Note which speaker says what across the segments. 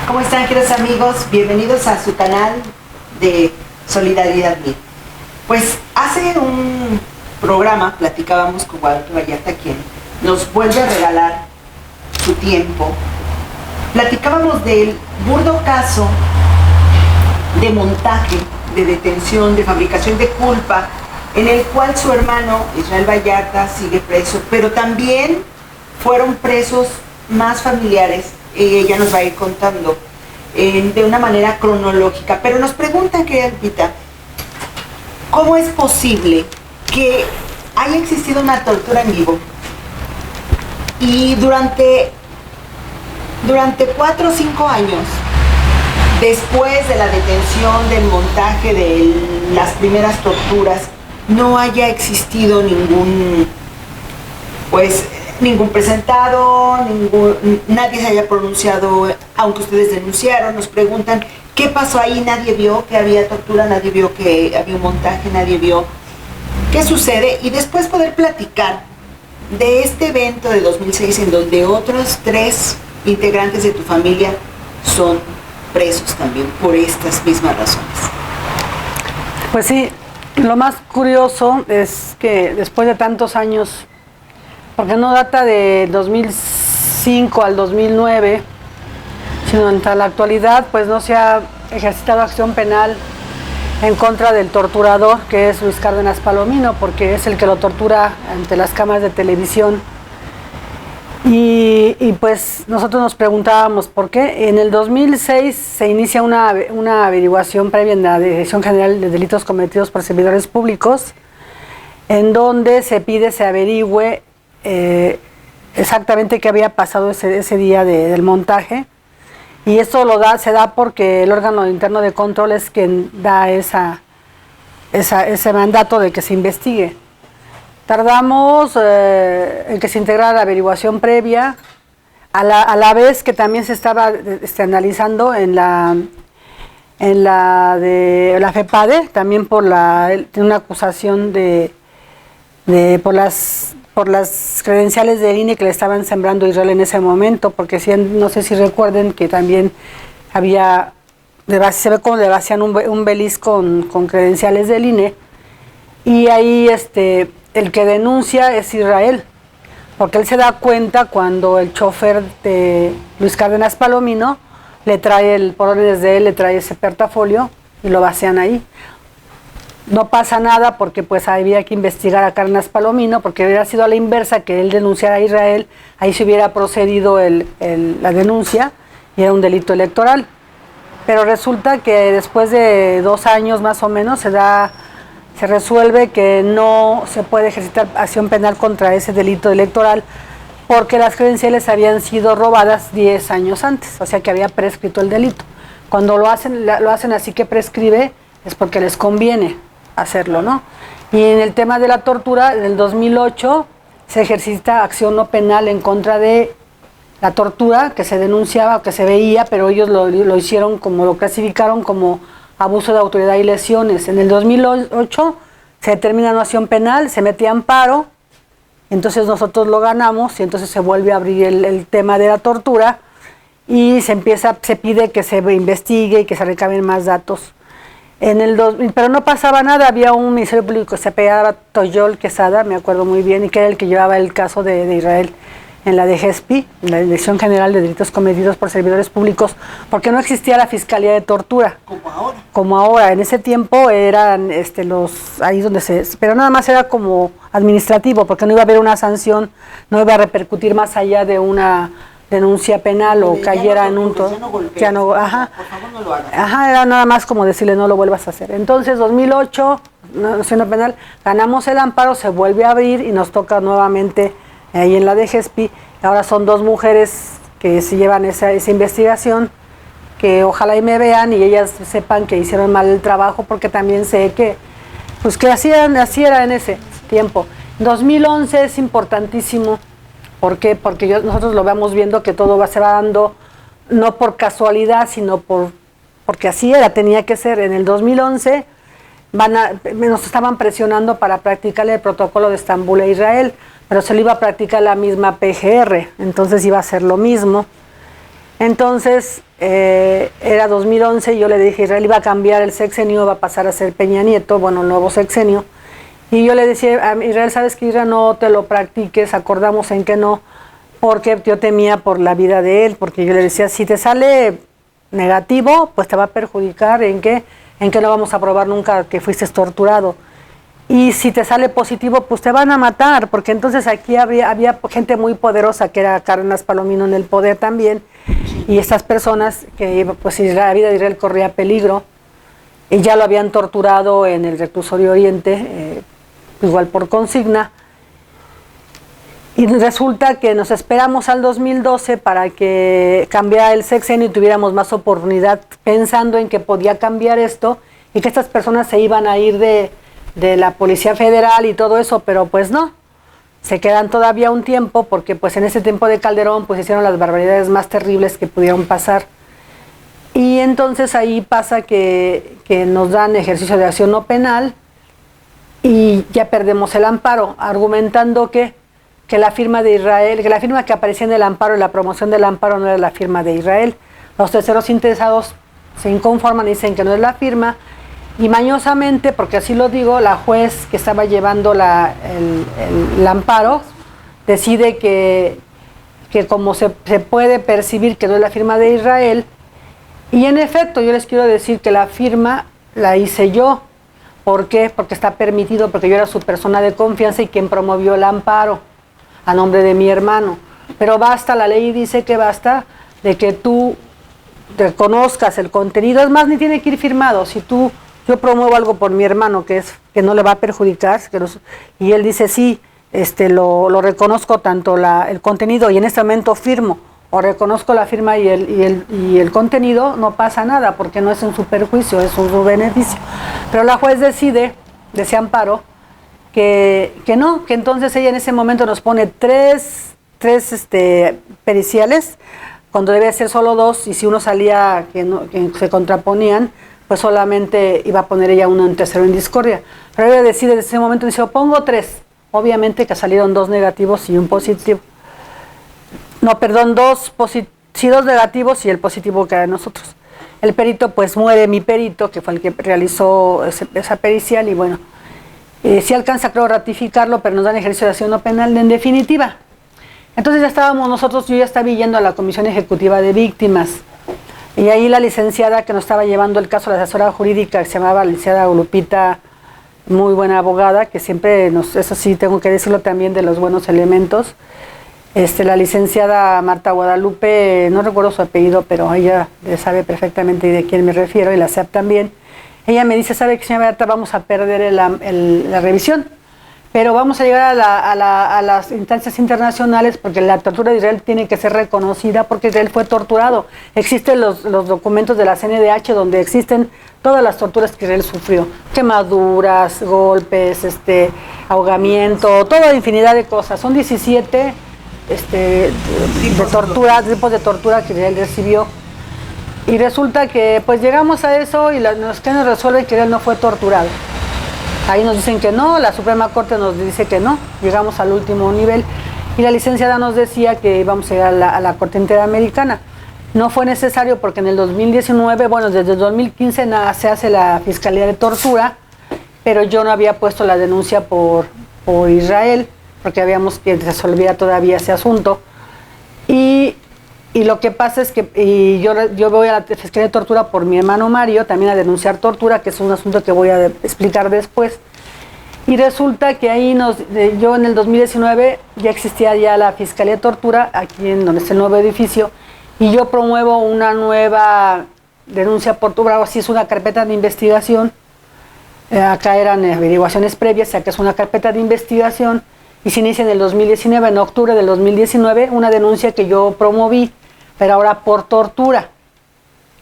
Speaker 1: ¿Cómo están, queridos amigos? Bienvenidos a su canal de Solidaridad Mil. Pues hace un programa platicábamos con Guadalupe Vallarta, quien nos vuelve a regalar su tiempo. Platicábamos del burdo caso de montaje, de detención, de fabricación de culpa, en el cual su hermano Israel Vallarta sigue preso, pero también fueron presos más familiares. Ella nos va a ir contando de una manera cronológica, pero nos pregunta, querida Lupita, ¿cómo es posible que haya existido una tortura en vivo y durante 4 o 5 años después de la detención, del montaje de las primeras torturas, no haya existido ningún presentado, nadie se haya pronunciado, aunque ustedes denunciaron? Nos preguntan qué pasó ahí, nadie vio que había tortura, nadie vio que había un montaje, nadie vio qué sucede, y después poder platicar de este evento de 2006 en donde otros 3 integrantes de tu familia son presos también por estas mismas razones.
Speaker 2: Pues sí, lo más curioso es que después de tantos años, porque no data de 2005 al 2009, sino hasta la actualidad, pues no se ha ejercitado acción penal en contra del torturador, que es Luis Cárdenas Palomino, porque es el que lo tortura ante las cámaras de televisión. Y pues nosotros nos preguntábamos por qué. En el 2006 se inicia una averiguación previa en la Dirección General de Delitos Cometidos por Servidores Públicos, en donde se pide se averigüe exactamente qué había pasado ese día del montaje, y esto se da porque el órgano interno de control es quien da ese mandato de que se investigue. Tardamos en que se integrara la averiguación previa, a la vez que también se estaba analizando en la de la FEPADE, también por una acusación por las credenciales del INE que le estaban sembrando a Israel en ese momento, porque no sé si recuerden que también se ve como le vacían un beliz con credenciales del INE, y ahí el que denuncia es Israel, porque él se da cuenta cuando el chofer de Luis Cárdenas Palomino le trae por órdenes de él, le trae ese portafolio y lo vacían ahí. No pasa nada porque pues había que investigar a Cárdenas Palomino, porque hubiera sido a la inversa, que él denunciara a Israel, ahí se hubiera procedido la denuncia y era un delito electoral. Pero resulta que después de 2 años más o menos se resuelve que no se puede ejercitar acción penal contra ese delito electoral, porque las credenciales habían sido robadas 10 años antes, o sea que había prescrito el delito. Cuando lo hacen así que prescribe, es porque les conviene hacerlo, ¿no? Y en el tema de la tortura, en el 2008 se ejercita acción no penal en contra de la tortura que se denunciaba, que se veía, pero ellos lo hicieron lo clasificaron como abuso de autoridad y lesiones. En el 2008 se determina una acción penal, se mete amparo, entonces nosotros lo ganamos y entonces se vuelve a abrir el tema de la tortura y se pide que se investigue y que se recaben más datos. Pero no pasaba nada, había un ministerio público que se apellidaba Toyol Quesada, me acuerdo muy bien, y que era el que llevaba el caso de Israel en la DGESPI, en la Dirección General de Delitos Cometidos por Servidores Públicos, porque no existía la Fiscalía de Tortura. Como ahora. En ese tiempo eran ahí donde pero nada más era como administrativo, porque no iba a haber una sanción, no iba a repercutir más allá de una denuncia penal o cayera en un todo. Ya no, ajá. Por favor, no lo hagas. Ajá, era nada más como decirle no lo vuelvas a hacer. Entonces, 2008, acción penal, ganamos el amparo, se vuelve a abrir y nos toca nuevamente ahí en la DGESPI. Ahora son 2 mujeres que se llevan esa investigación, que ojalá y me vean y ellas sepan que hicieron mal el trabajo, porque también sé que así era en ese tiempo. 2011 es importantísimo. ¿Por qué? Porque nosotros lo vamos viendo que todo se va dando no por casualidad, sino porque así tenía que ser. En el 2011 nos estaban presionando para practicar el protocolo de Estambul e Israel, pero se lo iba a practicar la misma PGR, entonces iba a ser lo mismo. Entonces, era 2011 y yo le dije, Israel iba a cambiar el sexenio, va a pasar a ser Peña Nieto, bueno, el nuevo sexenio. Y yo le decía a Israel, ¿sabes qué, Israel? No te lo practiques, acordamos en que no, porque yo temía por la vida de él, porque yo le decía, si te sale negativo, pues te va a perjudicar en que no vamos a probar nunca que fuiste torturado. Y si te sale positivo, pues te van a matar, porque entonces aquí había gente muy poderosa, que era Cárdenas Palomino en el poder también, y estas personas, que pues la vida de Israel corría peligro, y ya lo habían torturado en el reclusorio Oriente, igual por consigna, y resulta que nos esperamos al 2012 para que cambiara el sexenio y tuviéramos más oportunidad, pensando en que podía cambiar esto, y que estas personas se iban a ir de la Policía Federal y todo eso, pero pues no, se quedan todavía un tiempo, porque pues en ese tiempo de Calderón pues hicieron las barbaridades más terribles que pudieron pasar. Y entonces ahí pasa que nos dan ejercicio de acción no penal y ya perdemos el amparo, argumentando que la firma de Israel, que la firma que aparecía en el amparo y la promoción del amparo no era la firma de Israel. Los terceros interesados se inconforman y dicen que no es la firma, y mañosamente, porque así lo digo, la juez que estaba llevando el amparo decide que como se puede percibir que no es la firma de Israel, y en efecto yo les quiero decir que la firma la hice yo. ¿Por qué? Porque está permitido, porque yo era su persona de confianza y quien promovió el amparo a nombre de mi hermano. Pero basta, la ley dice que basta de que tú reconozcas el contenido, es más, ni tiene que ir firmado. Si yo promuevo algo por mi hermano que no le va a perjudicar, y él dice sí, lo reconozco tanto el contenido, y en este momento firmo, o reconozco la firma y el contenido, no pasa nada, porque no es en su perjuicio, es en su beneficio. Pero la juez decide, de ese amparo, que no, que entonces ella en ese momento nos pone tres periciales, cuando debe ser solo 2, y si uno salía que se contraponían, pues solamente iba a poner ella uno en tercero en discordia. Pero ella decide desde ese momento, dice, pongo 3. Obviamente que salieron 2 negativos y un positivo. No, perdón, 2 negativos y el positivo que era de nosotros. El perito, pues muere mi perito, que fue el que realizó esa pericial, y bueno, sí alcanza, creo, ratificarlo, pero nos dan ejercicio de acción no penal en definitiva. Entonces ya estábamos nosotros, yo ya estaba yendo a la Comisión Ejecutiva de Víctimas, y ahí la licenciada que nos estaba llevando el caso, la asesora jurídica, que se llamaba la licenciada Lupita, muy buena abogada, que siempre eso sí tengo que decirlo también, de los buenos elementos. La licenciada Marta Guadalupe, no recuerdo su apellido, pero ella sabe perfectamente de quién me refiero, y la SEP también. Ella me dice, ¿sabe qué, señora Berta? Vamos a perder la revisión, pero vamos a llegar a las instancias internacionales, porque la tortura de Israel tiene que ser reconocida, porque Israel fue torturado. Existen los documentos de la CNDH donde existen todas las torturas que Israel sufrió, quemaduras, golpes, ahogamiento, toda infinidad de cosas. Son 17 tipos de tortura que Israel recibió. Y resulta que pues llegamos a eso y nos resuelve que Israel no fue torturado. Ahí nos dicen que no, la Suprema Corte nos dice que no, llegamos al último nivel, y la licenciada nos decía que íbamos a ir a la Corte Interamericana. No fue necesario, porque en el 2019, bueno, desde el 2015 se hace la Fiscalía de Tortura, pero yo no había puesto la denuncia por Israel, porque habíamos que resolver todavía ese asunto. Y lo que pasa es que yo voy a la Fiscalía de Tortura por mi hermano Mario, también a denunciar tortura, que es un asunto que voy a explicar después. Y resulta que ahí yo en el 2019 ya existía ya la Fiscalía de Tortura, aquí en donde está el nuevo edificio, y yo promuevo una nueva denuncia por tortura, así es una carpeta de investigación. Acá eran averiguaciones previas, acá es una carpeta de investigación, y se inicia en el 2019, en octubre del 2019, una denuncia que yo promoví, pero ahora por tortura.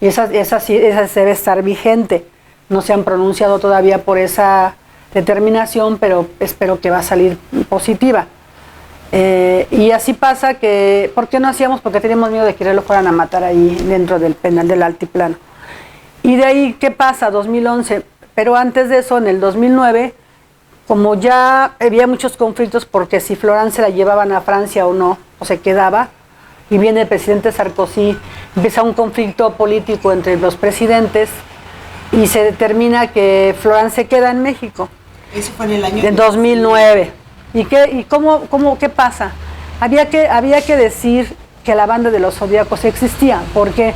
Speaker 2: Y esa debe estar vigente. No se han pronunciado todavía por esa determinación, pero espero que va a salir positiva. Y así pasa que, ¿por qué no hacíamos? Porque teníamos miedo de que lo fueran a matar ahí dentro del penal del Altiplano. Y de ahí, ¿qué pasa? 2011. Pero antes de eso, en el 2009, como ya había muchos conflictos, porque si Florán se la llevaban a Francia o no, o se quedaba, y viene el presidente Sarkozy, empieza un conflicto político entre los presidentes y se determina que Florán se queda en México.
Speaker 1: Eso fue en el año...
Speaker 2: En 2009. ¿Qué pasa? Había que decir que la banda de los Zodíacos existía. ¿Por qué?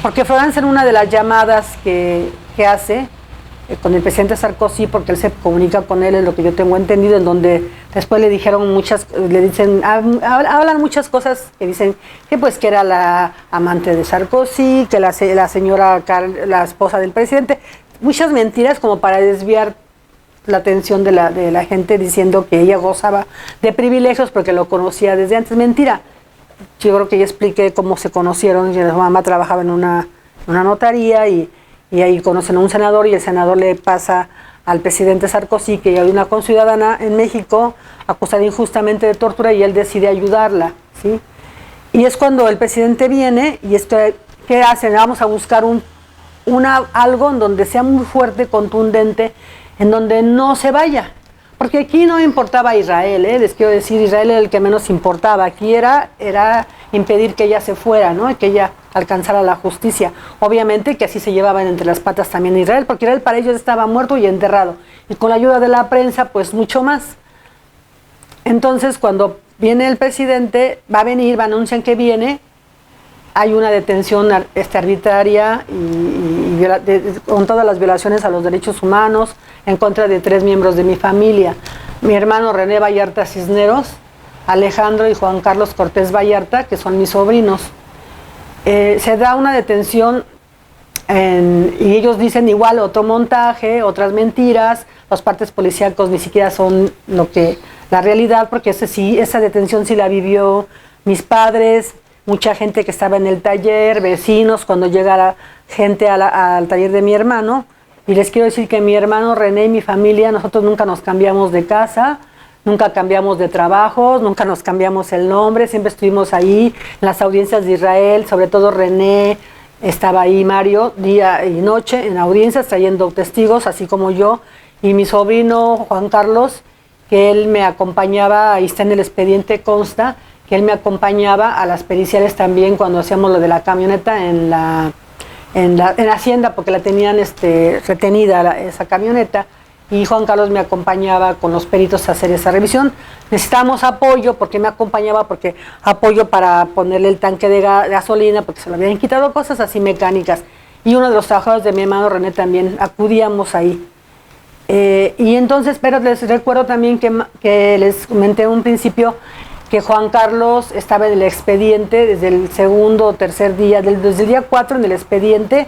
Speaker 2: Porque Florán, en una de las llamadas que hace con el presidente Sarkozy, porque él se comunica con él, es lo que yo tengo entendido, en donde después le dicen, hablan muchas cosas que dicen que pues que era la amante de Sarkozy, que la señora, la esposa del presidente, muchas mentiras como para desviar la atención de la gente, diciendo que ella gozaba de privilegios porque lo conocía desde antes. Mentira. Yo creo que ella expliqué cómo se conocieron. Su mamá trabajaba en una notaría y ahí conocen a un senador y el senador le pasa al presidente Sarkozy que hay una conciudadana en México acusada injustamente de tortura y él decide ayudarla, ¿sí? Y es cuando el presidente viene y ¿qué hacen? Vamos a buscar algo en donde sea muy fuerte, contundente, en donde no se vaya. Porque aquí no importaba Israel, les quiero decir, Israel era el que menos importaba. Aquí era impedir que ella se fuera, ¿no? Que ella alcanzara la justicia. Obviamente que así se llevaban entre las patas también Israel, porque Israel para ellos estaba muerto y enterrado. Y con la ayuda de la prensa, pues mucho más. Entonces, cuando viene el presidente, anuncian que viene, hay una detención arbitraria con todas las violaciones a los derechos humanos en contra de 3 miembros de mi familia. Mi hermano René Vallarta Cisneros, Alejandro y Juan Carlos Cortés Vallarta, que son mis sobrinos. Se da una detención y ellos dicen igual otro montaje, otras mentiras, los partes policíacos ni siquiera son la realidad, porque esa detención sí la vivió mis padres, mucha gente que estaba en el taller, vecinos, cuando llegara gente al taller de mi hermano. Y les quiero decir que mi hermano René y mi familia, nosotros nunca nos cambiamos de casa, nunca cambiamos de trabajos, nunca nos cambiamos el nombre, siempre estuvimos ahí en las audiencias de Israel, sobre todo René, estaba ahí Mario, día y noche en audiencias trayendo testigos, así como yo, y mi sobrino Juan Carlos, que él me acompañaba, ahí está en el expediente, consta, que él me acompañaba a las periciales también cuando hacíamos lo de la camioneta en Hacienda, porque la tenían retenida esa camioneta, y Juan Carlos me acompañaba con los peritos a hacer esa revisión. Necesitábamos apoyo, porque me acompañaba, apoyo para ponerle el tanque de gasolina, porque se lo habían quitado, cosas así mecánicas. Y uno de los trabajadores de mi hermano René también acudíamos ahí. Y entonces, pero les recuerdo también que les comenté en un principio que Juan Carlos estaba en el expediente desde el segundo o tercer día, desde el día 4 en el expediente,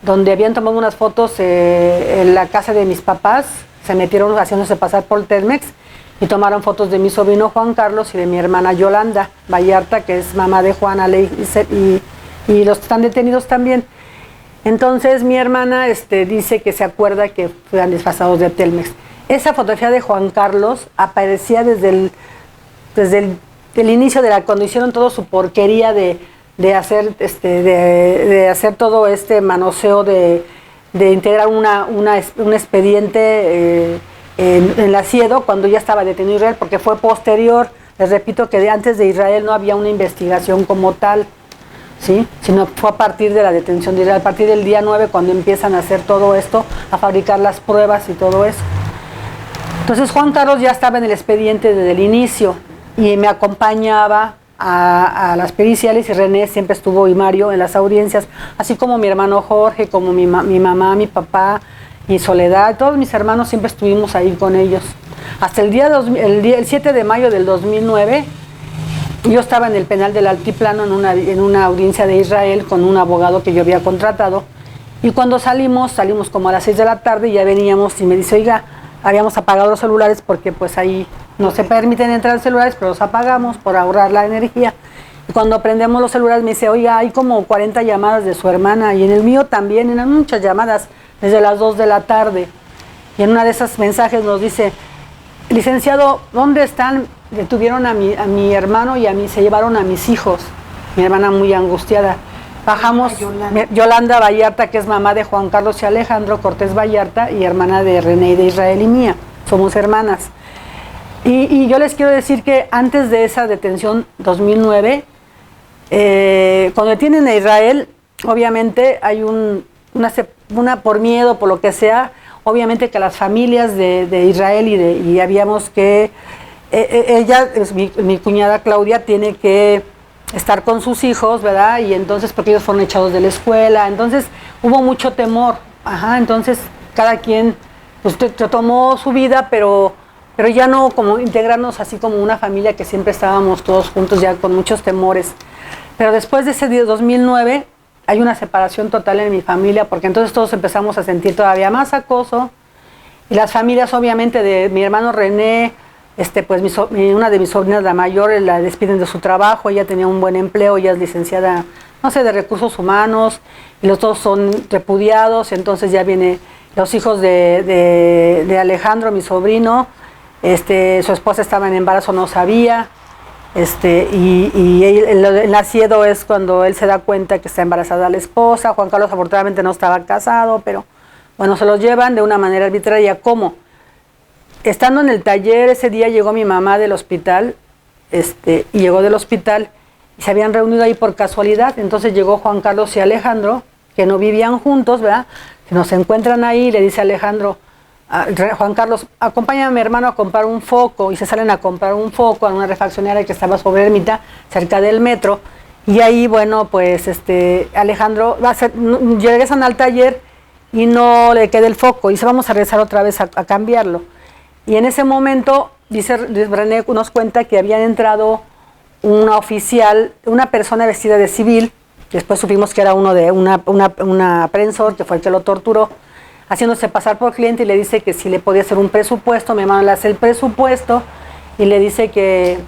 Speaker 2: donde habían tomado unas fotos en la casa de mis papás, se metieron haciéndose pasar por Telmex y tomaron fotos de mi sobrino Juan Carlos y de mi hermana Yolanda Vallarta, que es mamá de Juana Ley, y los están detenidos también. Entonces mi hermana dice que se acuerda que fueran disfrazados de Telmex. Esa fotografía de Juan Carlos aparecía desde el inicio cuando hicieron todo su porquería de hacer todo manoseo de integrar un expediente en la Siedo, cuando ya estaba detenido Israel, porque fue posterior. Les repito que antes de Israel no había una investigación como tal, ¿sí? Sino fue a partir de la detención de Israel, a partir del día 9 cuando empiezan a hacer todo esto, a fabricar las pruebas y todo eso. Entonces Juan Carlos ya estaba en el expediente desde el inicio y me acompañaba a las periciales, y René siempre estuvo, y Mario, en las audiencias, así como mi hermano Jorge, como mi mamá, mi papá y Soledad. Todos mis hermanos siempre estuvimos ahí con ellos. Hasta el 7 de mayo del 2009, yo estaba en el penal del Altiplano en una audiencia de Israel con un abogado que yo había contratado, y cuando salimos como a las 6 de la tarde, y ya veníamos, y me dice, oiga, habíamos apagado los celulares porque pues ahí no se permiten entrar celulares, pero los apagamos por ahorrar la energía. Y cuando prendemos los celulares me dice, oiga, hay como 40 llamadas de su hermana, y en el mío también, eran muchas llamadas desde las 2 de la tarde. Y en una de esas mensajes nos dice, licenciado, ¿dónde están? Detuvieron a mi hermano y a mí, se llevaron a mis hijos. Mi hermana muy angustiada. Bajamos, Yolanda Vallarta, que es mamá de Juan Carlos y Alejandro Cortés Vallarta, y hermana de René y de Israel y mía. Somos hermanas. Y yo les quiero decir que antes de esa detención, 2009, Cuando detienen a Israel, obviamente hay una por miedo, por lo que sea, obviamente que las familias de Israel y habíamos que, ella, mi cuñada Claudia, tiene que estar con sus hijos, ¿verdad? Y entonces, porque ellos fueron echados de la escuela, entonces hubo mucho temor, entonces cada quien pues tomó su vida, pero ya no como integrarnos así como una familia que siempre estábamos todos juntos ya con muchos temores. Pero después de ese día 2009 hay una separación total en mi familia, porque entonces todos empezamos a sentir todavía más acoso, y las familias obviamente de mi hermano René, pues una de mis sobrinas, la mayor, la despiden de su trabajo, ella tenía un buen empleo, ella es licenciada, no sé, de recursos humanos, y los dos son repudiados, entonces ya viene los hijos de Alejandro, mi sobrino, su esposa estaba en embarazo, no sabía, y el nacido es cuando él se da cuenta que está embarazada la esposa. Juan Carlos afortunadamente no estaba casado, pero bueno, se los llevan de una manera arbitraria. ¿Cómo? Estando en el taller, ese día llegó mi mamá del hospital, y llegó del hospital, y se habían reunido ahí por casualidad. Entonces llegó Juan Carlos y Alejandro, que no vivían juntos, ¿verdad? Se nos encuentran ahí, le dice Alejandro, Juan Carlos, acompáñame a mi hermano a comprar un foco, y se salen a comprar un foco a una refaccionaria que estaba sobre Ermita, cerca del metro, y ahí, bueno, pues Alejandro regresan al taller y no le queda el foco, y dice, vamos a regresar otra vez a cambiarlo. Y en ese momento, dice René, nos cuenta que habían entrado una oficial, una persona vestida de civil, después supimos que era uno de una aprensor, que fue el que lo torturó, haciéndose pasar por cliente, y le dice que si le podía hacer un presupuesto. Mi hermano le hace el presupuesto y le dice que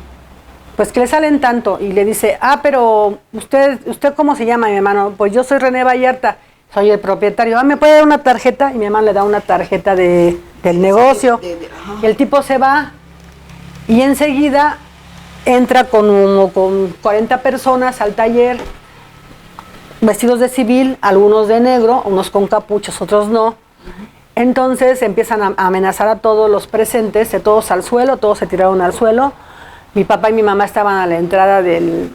Speaker 2: pues que le salen tanto, y le dice, pero usted ¿cómo se llama? Mi hermano, pues yo soy René Vallarta, soy el propietario. ¿Me puede dar una tarjeta? Y mi hermano le da una tarjeta del negocio, y el tipo se va, y enseguida entra con 40 personas al taller, vestidos de civil, algunos de negro, unos con capuchas, otros no. Entonces empiezan a amenazar a todos los presentes, todos al suelo, todos se tiraron al suelo. Mi papá y mi mamá estaban a la entrada del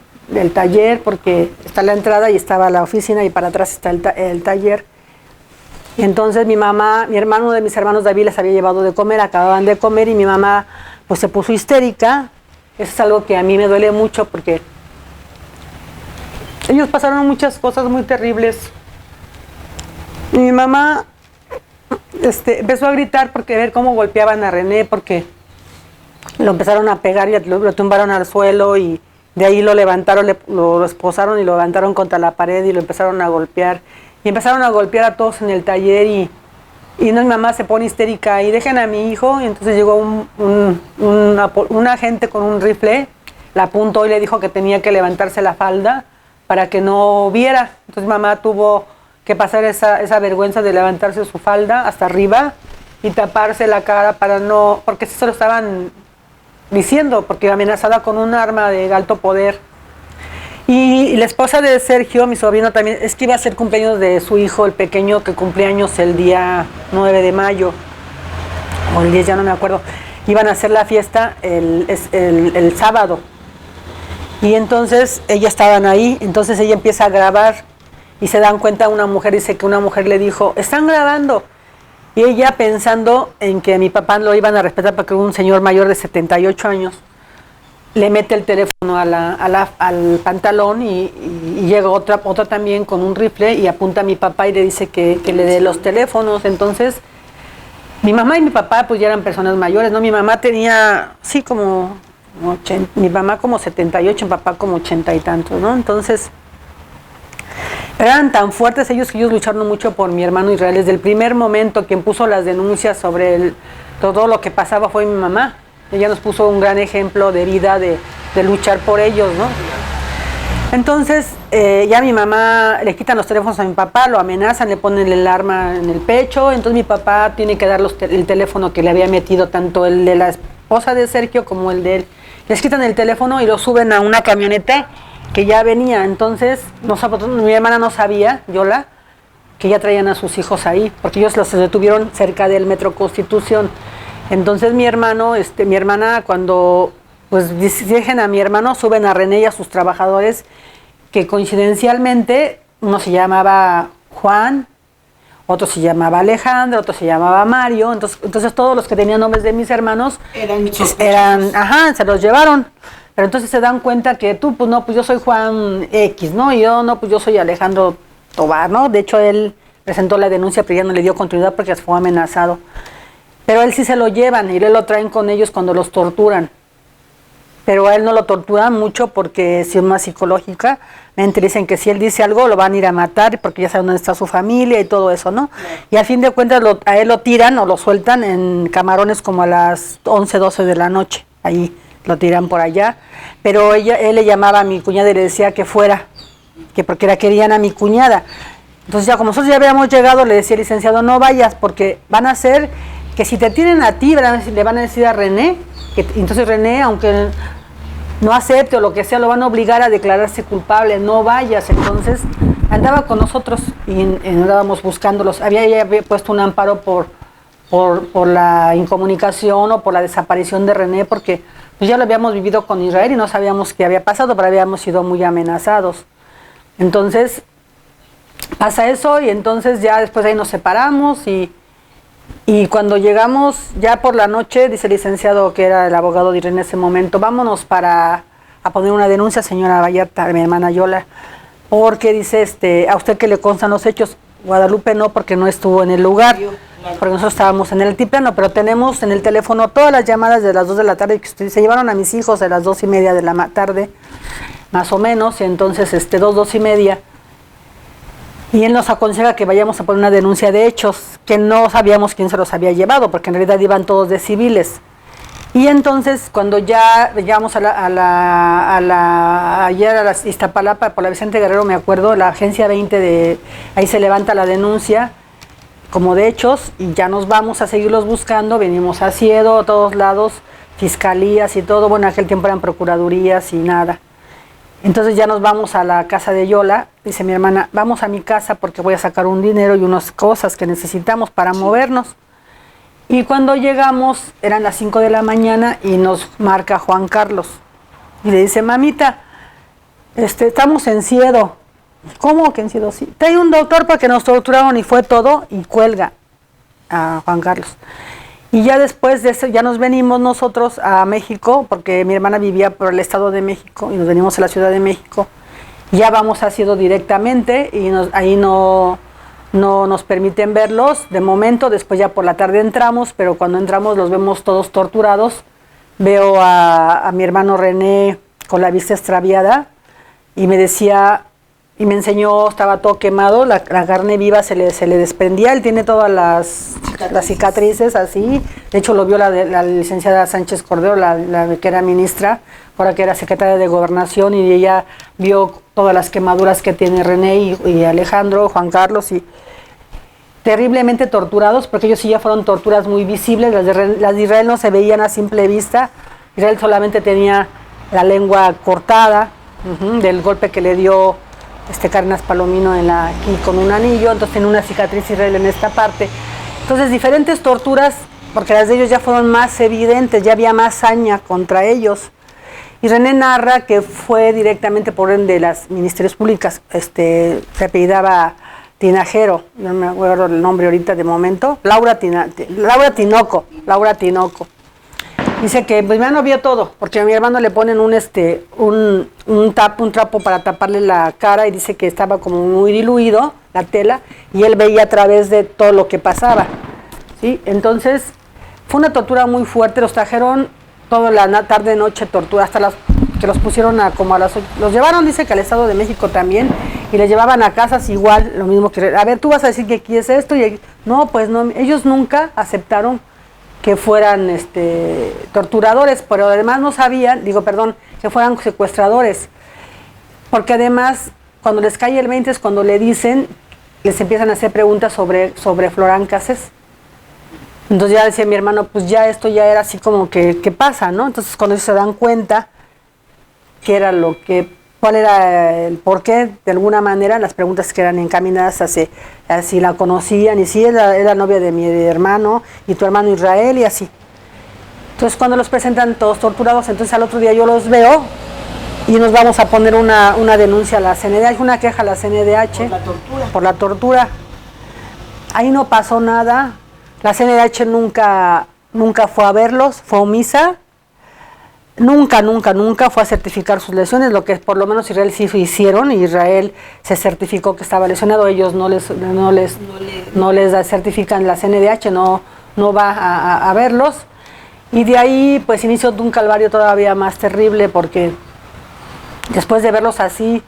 Speaker 2: taller, porque está la entrada y estaba la oficina, y para atrás está el taller. Y entonces mi hermano, uno de mis hermanos David, les había llevado de comer, acababan de comer, y mi mamá pues se puso histérica. Eso es algo que a mí me duele mucho, porque ellos pasaron muchas cosas muy terribles. Y mi mamá empezó a gritar porque ver cómo golpeaban a René, porque lo empezaron a pegar y lo tumbaron al suelo, y de ahí lo levantaron, lo esposaron y lo levantaron contra la pared y lo empezaron a golpear. Y empezaron a golpear a todos en el taller, y mi mamá se pone histérica y dejen a mi hijo. Y entonces llegó un agente con un rifle, la apuntó y le dijo que tenía que levantarse la falda para que no viera. Entonces mamá tuvo que pasar esa vergüenza de levantarse su falda hasta arriba y taparse la cara porque eso se lo estaban diciendo, porque amenazada con un arma de alto poder. Y la esposa de Sergio, mi sobrino, también, es que iba a ser cumpleaños de su hijo, el pequeño, que cumple años el día 9 de mayo, o el 10, ya no me acuerdo. Iban a hacer la fiesta el sábado. Y entonces ellas estaban ahí, entonces ella empieza a grabar, y se dan cuenta, una mujer dice que una mujer le dijo, están grabando. Y ella, pensando en que a mi papá lo iban a respetar porque era un señor mayor de 78 años, le mete el teléfono al pantalón, y llega otra también con un rifle y apunta a mi papá y le dice que le dé los teléfonos. Entonces, mi mamá y mi papá pues ya eran personas mayores, ¿no? Mi mamá tenía, sí, mi mamá como 78, mi papá como 80 y tantos, ¿no? Entonces, eran tan fuertes ellos que ellos lucharon mucho por mi hermano Israel. Desde el primer momento, quien puso las denuncias sobre todo lo que pasaba fue mi mamá. Ella nos puso un gran ejemplo de vida, de luchar por ellos, ¿no? Entonces, ya mi mamá le quitan los teléfonos a mi papá, lo amenazan, le ponen el arma en el pecho. Entonces mi papá tiene que dar el teléfono que le había metido, tanto el de la esposa de Sergio como el de él. Les quitan el teléfono y lo suben a una camioneta que ya venía. Entonces, mi hermana no sabía, Yola, que ya traían a sus hijos ahí, porque ellos los detuvieron cerca del Metro Constitución. Entonces mi hermana, cuando pues dejen a mi hermano, suben a René y a sus trabajadores, que coincidencialmente uno se llamaba Juan, otro se llamaba Alejandro, otro se llamaba Mario, entonces todos los que tenían nombres de mis hermanos se los llevaron. Pero entonces se dan cuenta que tú, pues no, pues yo soy Juan X, ¿no? Y yo no, pues yo soy Alejandro Tobar, ¿no? De hecho, él presentó la denuncia, pero ya no le dio continuidad porque fue amenazado. Pero a él sí se lo llevan y él lo traen con ellos cuando los torturan. Pero a él no lo torturan mucho porque es más psicológica. Dicen que si él dice algo lo van a ir a matar porque ya saben dónde está su familia y todo eso, ¿no? Y al fin de cuentas a él lo tiran o lo sueltan en Camarones como a las 11, 12 de la noche. Ahí lo tiran por allá. Pero él le llamaba a mi cuñada y le decía que fuera, que porque la querían a mi cuñada. Entonces ya como nosotros ya habíamos llegado, le decía al licenciado, no vayas porque van a hacer que si te tienen a ti, le van a decir a René, entonces René, aunque no acepte o lo que sea, lo van a obligar a declararse culpable, no vayas. Entonces andaba con nosotros y andábamos buscándolos. Había puesto un amparo por la incomunicación o por la desaparición de René, porque pues ya lo habíamos vivido con Israel y no sabíamos qué había pasado, pero habíamos sido muy amenazados. Entonces pasa eso y entonces ya después de ahí nos separamos y cuando llegamos ya por la noche, dice el licenciado que era el abogado de Irene en ese momento, vámonos a poner una denuncia, señora Vallarta, mi hermana Yola, porque dice, a usted que le constan los hechos, Guadalupe no, porque no estuvo en el lugar, porque nosotros estábamos en el altiplano, pero tenemos en el teléfono todas las llamadas de las 2 de la tarde, que se llevaron a mis hijos a las 2:30 de la tarde, más o menos, y entonces 2:30, y él nos aconseja que vayamos a poner una denuncia de hechos, que no sabíamos quién se los había llevado, porque en realidad iban todos de civiles. Y entonces, cuando ya llegamos ayer a la Iztapalapa, por la Vicente Guerrero, me acuerdo, la agencia 20 ahí se levanta la denuncia, como de hechos, y ya nos vamos a seguirlos buscando, venimos a Ciedo, a todos lados, fiscalías y todo, bueno, en aquel tiempo eran procuradurías y nada. Entonces ya nos vamos a la casa de Yola, dice mi hermana, vamos a mi casa porque voy a sacar un dinero y unas cosas que necesitamos para movernos. Y cuando llegamos, eran las 5 de la mañana y nos marca Juan Carlos. Y le dice, mamita, estamos en Ciedo. ¿Cómo que en Ciedo? Sí. Trae un doctor porque nos torturaron y fue todo, y cuelga a Juan Carlos. Y ya después de eso, ya nos venimos nosotros a México, porque mi hermana vivía por el Estado de México, y nos venimos a la Ciudad de México. Ya vamos a Ciedo directamente, y ahí no nos permiten verlos de momento, después ya por la tarde entramos, pero cuando entramos los vemos todos torturados. Veo a mi hermano René con la vista extraviada, y me decía, y me enseñó, estaba todo quemado, la carne viva se le desprendía, él tiene todas las cicatrices así, de hecho lo vio la licenciada Sánchez Cordero, la que era ministra, ahora que era secretaria de Gobernación, y ella vio todas las quemaduras que tiene René y Alejandro, Juan Carlos, y terriblemente torturados, porque ellos sí ya fueron torturas muy visibles, las de Israel no se veían a simple vista, Israel solamente tenía la lengua cortada, del golpe que le dio Cárdenas Palomino aquí con un anillo, entonces tiene una cicatriz Israel en esta parte. Entonces diferentes torturas, porque las de ellos ya fueron más evidentes, ya había más saña contra ellos. Y René narra que fue directamente por orden de las ministerios públicas, se apellidaba Tinajero, no me acuerdo el nombre ahorita de momento, Laura Tinoco. Dice que mi hermano vio todo, porque a mi hermano le ponen un trapo para taparle la cara, y dice que estaba como muy diluido la tela, y él veía a través de todo lo que pasaba, ¿sí? Entonces fue una tortura muy fuerte, los trajeron toda la tarde, noche, tortura, hasta que los pusieron como a las 8, los llevaron, dice que al Estado de México también, y les llevaban a casas igual, lo mismo que, a ver, tú vas a decir que aquí es esto, y no, pues no, ellos nunca aceptaron que fueran torturadores, pero además no sabían, que fueran secuestradores, porque además cuando les cae el 20 es cuando les empiezan a hacer preguntas sobre Florán Cassés. Entonces ya decía mi hermano, pues ya esto ya era así como que, ¿qué pasa, no? Entonces cuando ellos se dan cuenta cuál era el porqué, de alguna manera, las preguntas que eran encaminadas hacia si la conocían, y si era novia de mi hermano, y tu hermano Israel, y así. Entonces cuando los presentan todos torturados, entonces al otro día yo los veo, y nos vamos a poner una denuncia a la CNDH, una queja a la CNDH.
Speaker 1: Por la tortura.
Speaker 2: Por la tortura. Ahí no pasó nada. La CNDH nunca fue a verlos, fue omisa. Nunca fue a certificar sus lesiones, lo que por lo menos Israel sí hicieron. Israel se certificó que estaba lesionado, ellos no les certifican, la CNDH no va a verlos. Y de ahí pues inició un calvario todavía más terrible, porque después de verlos así,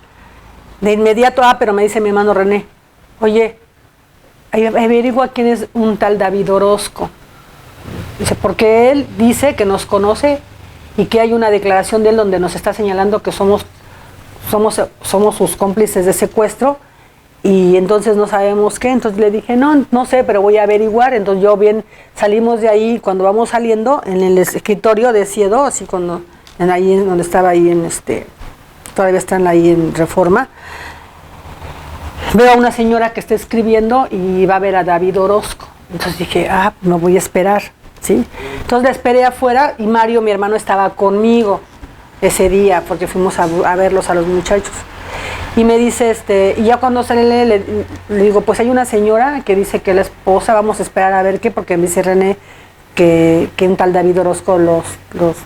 Speaker 2: de inmediato, pero me dice mi hermano René, oye, averigua quién es un tal David Orozco. Dice, porque él dice que nos conoce y que hay una declaración de él donde nos está señalando que somos sus cómplices de secuestro, y entonces no sabemos qué. Entonces le dije, no sé, pero voy a averiguar. Entonces salimos de ahí. Cuando vamos saliendo, en el escritorio de Ciedo, así ahí donde estaba ahí todavía están ahí en Reforma, veo a una señora que está escribiendo y va a ver a David Orozco. Entonces dije, me voy a esperar, ¿sí? Entonces la esperé afuera, y Mario, mi hermano, estaba conmigo ese día, porque fuimos a verlos a los muchachos. Y me dice, y ya cuando sale le digo, pues hay una señora que dice que la esposa, vamos a esperar a ver qué, porque me dice René que un tal David Orozco los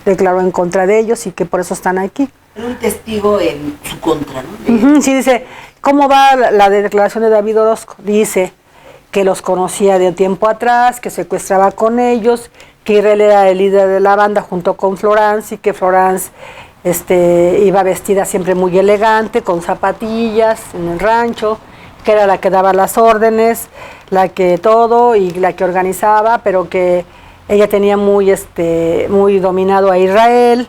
Speaker 2: declaró en contra de ellos y que por eso están aquí.
Speaker 1: Era un testigo en su contra, ¿no?
Speaker 2: Sí, dice, ¿cómo va la declaración de David Orozco? Dice que los conocía de tiempo atrás, que secuestraba con ellos, que Israel era el líder de la banda junto con Florence, y que Florence iba vestida siempre muy elegante, con zapatillas en el rancho, que era la que daba las órdenes, la que todo y la que organizaba, pero que ella tenía muy dominado a Israel,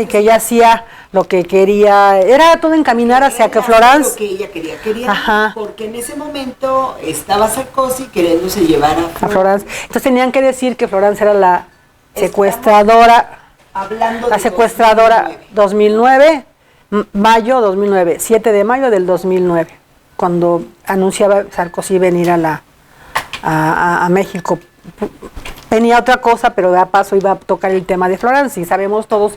Speaker 2: y que ella hacía lo que quería, era todo encaminar hacia que Florence...
Speaker 1: Lo que ella quería, porque en ese momento estaba Sarkozy queriéndose llevar a
Speaker 2: Florence. Entonces tenían que decir que Florence era la secuestradora.
Speaker 1: Hablando de
Speaker 2: la secuestradora 2009, mayo 2009, 7 de mayo del 2009, cuando anunciaba Sarkozy venir a México. Tenía otra cosa, pero de paso iba a tocar el tema de Florence, y sabemos todos,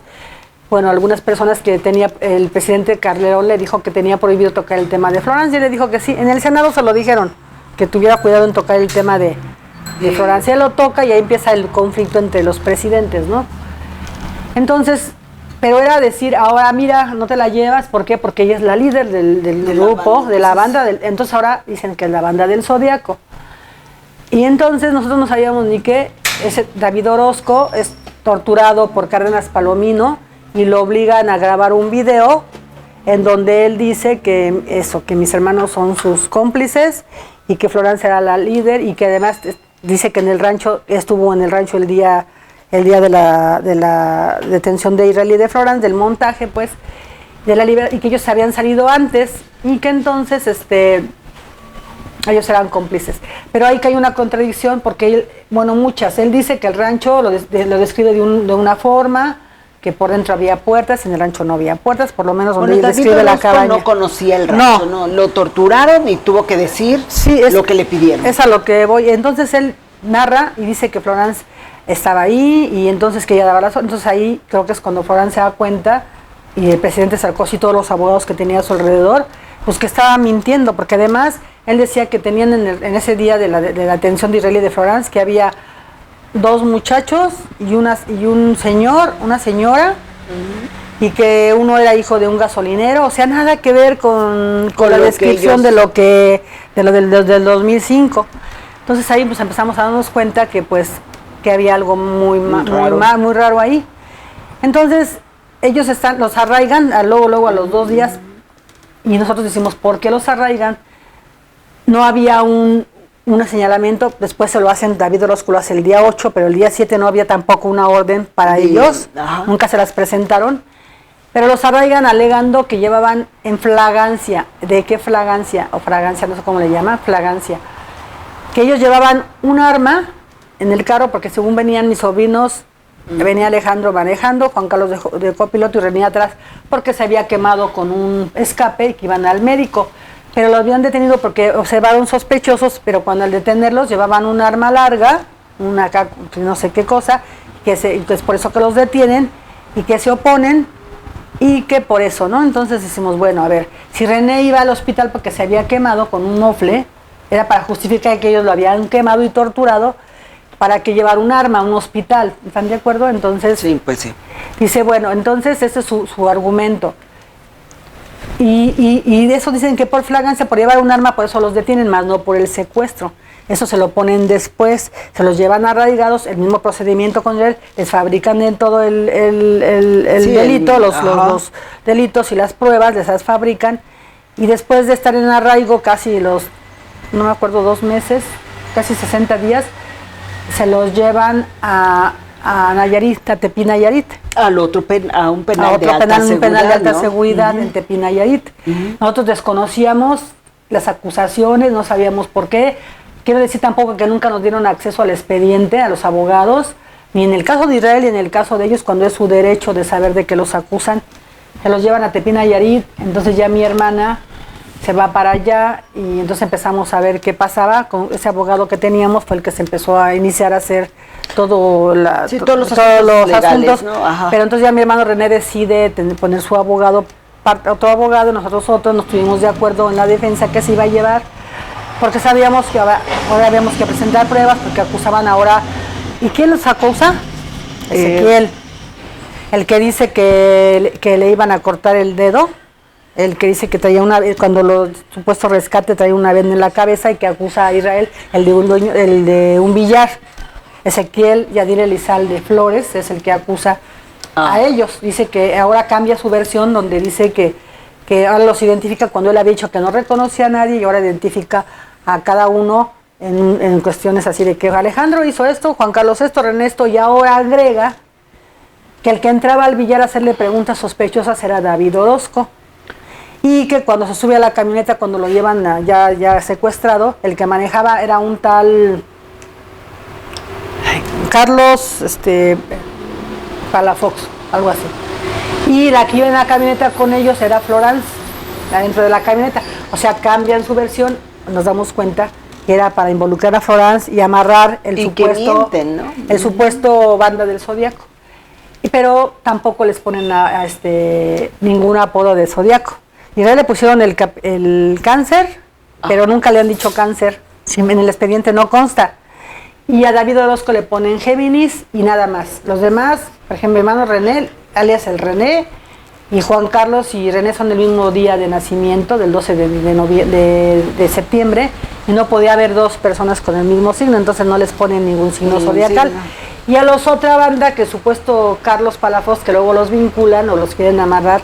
Speaker 2: bueno, algunas personas que el presidente Calderón le dijo que tenía prohibido tocar el tema de Florence, y le dijo que sí. En el Senado se lo dijeron, que tuviera cuidado en tocar el tema de Florence. Él lo toca y ahí empieza el conflicto entre los presidentes, ¿no? Entonces, pero era decir, ahora mira, no te la llevas, ¿por qué? Porque ella es la líder del grupo, de la banda, entonces ahora dicen que es la banda del Zodíaco. Y entonces nosotros no sabíamos ni que ese David Orozco es torturado por Cárdenas Palomino, y lo obligan a grabar un video en donde él dice que mis hermanos son sus cómplices, y que Florence era la líder, y que además dice que estuvo en el rancho el día de la detención de Israel y de Florence, del montaje, pues, de la y que ellos habían salido antes, y que entonces ellos eran cómplices. Pero ahí que hay una contradicción, porque él dice que el rancho lo describe de una forma, que por dentro había puertas, y en el rancho no había puertas, por lo menos donde él describe la cabaña.
Speaker 1: No conocía el rancho, no, lo torturaron y tuvo que decir lo que le pidieron.
Speaker 2: Es a lo que voy. Entonces él narra y dice que Florence estaba ahí, y entonces que ella daba las órdenes. Entonces ahí creo que es cuando Florence se da cuenta, y el presidente Sarkozy y todos los abogados que tenía a su alrededor, pues que estaba mintiendo, porque además él decía que tenían en ese día de la detención de Israel y de Florence, que había 2 muchachos y una señora, y que uno era hijo de un gasolinero. O sea, nada que ver con la descripción del 2005. Entonces ahí pues empezamos a darnos cuenta que había algo muy raro ahí. Entonces ellos los arraigan luego a los 2 días, y nosotros decimos, ¿por qué los arraigan? No había un señalamiento. Después se lo hacen, David Orozco lo hace el día 8, pero el día 7 no había tampoco una orden para ellos, nunca se las presentaron, pero los arraigan alegando que llevaban en flagancia. ¿De qué flagancia? O fragancia, no sé cómo le llaman, flagancia. Que ellos llevaban un arma en el carro, porque según venían mis sobrinos, venía Alejandro manejando, Juan Carlos de copiloto, y René atrás, porque se había quemado con un escape y que iban al médico. Pero los habían detenido porque observaron sospechosos, pero cuando al detenerlos llevaban un arma larga, no sé qué cosa, que es por eso que los detienen, y que se oponen, y que por eso, ¿no? Entonces decimos, bueno, a ver, si René iba al hospital porque se había quemado con un mofle, era para justificar que ellos lo habían quemado y torturado, para que llevar un arma a un hospital, ¿están de acuerdo? Entonces,
Speaker 1: Sí, pues sí.
Speaker 2: dice, bueno, entonces ese es su argumento. Y de eso dicen que por flagrancia, por llevar un arma, por eso los detienen, más no por el secuestro. Eso se lo ponen después, se los llevan arraigados, el mismo procedimiento con él, les fabrican todo el delito, los delitos y las pruebas, les las fabrican, y después de estar en arraigo casi no me acuerdo, 2 meses, casi 60 días, se los llevan a Nayarit, a Tepic, Nayarit.
Speaker 1: A un penal de alta seguridad,
Speaker 2: un penal de alta seguridad
Speaker 1: Uh-huh.
Speaker 2: en Tepic, Nayarit.
Speaker 1: Uh-huh.
Speaker 2: Nosotros desconocíamos las acusaciones, no sabíamos por qué. Quiero decir tampoco que nunca nos dieron acceso al expediente, a los abogados, ni en el caso de Israel ni en el caso de ellos, cuando es su derecho de saber de qué los acusan. Se los llevan a Tepic, Nayarit, entonces ya mi hermana se va para allá y entonces empezamos a ver qué pasaba. Con ese abogado que teníamos fue el que se empezó a iniciar a hacer todos los
Speaker 1: legales,
Speaker 2: asuntos,
Speaker 1: ¿no? Ajá.
Speaker 2: Pero entonces ya mi hermano René decide poner su abogado, otro abogado, nosotros otros, nos tuvimos de acuerdo en la defensa que se iba a llevar, porque sabíamos que ahora habíamos que presentar pruebas, porque acusaban ahora. ¿Y quién los acusa? Ezequiel, el que dice que le iban a cortar el dedo, el que dice que traía cuando los supuesto rescate traía una venda en la cabeza, y que acusa a Israel, el de un billar. Ezequiel Yadir Elizalde Flores es el que acusa a ellos. Dice que ahora cambia su versión, donde dice que ahora los identifica cuando él había dicho que no reconocía a nadie, y ahora identifica a cada uno en cuestiones así de que Alejandro hizo esto, Juan Carlos esto, René esto, y ahora agrega que el que entraba al billar a hacerle preguntas sospechosas era David Orozco, y que cuando se sube a la camioneta, cuando lo llevan ya secuestrado, el que manejaba era un tal Carlos Palafox, algo así. Y la que iba en la camioneta con ellos era Florence, adentro de la camioneta. O sea, cambian su versión, nos damos cuenta que era para involucrar a Florence y amarrar el supuesto banda del Zodíaco. Pero tampoco les ponen ningún apodo de Zodíaco. Y en realidad le pusieron el cáncer, pero nunca le han dicho cáncer. En el expediente no consta. Y a David Orozco le ponen Géminis y nada más. Los demás, por ejemplo, mi hermano René, alias el René, y Juan Carlos y René son del mismo día de nacimiento, del 12 de septiembre, y no podía haber 2 personas con el mismo signo, entonces no les ponen ningún signo zodiacal. Sí, no. Y a los otra banda, que supuesto Carlos Palafox, que luego los vinculan o los quieren amarrar,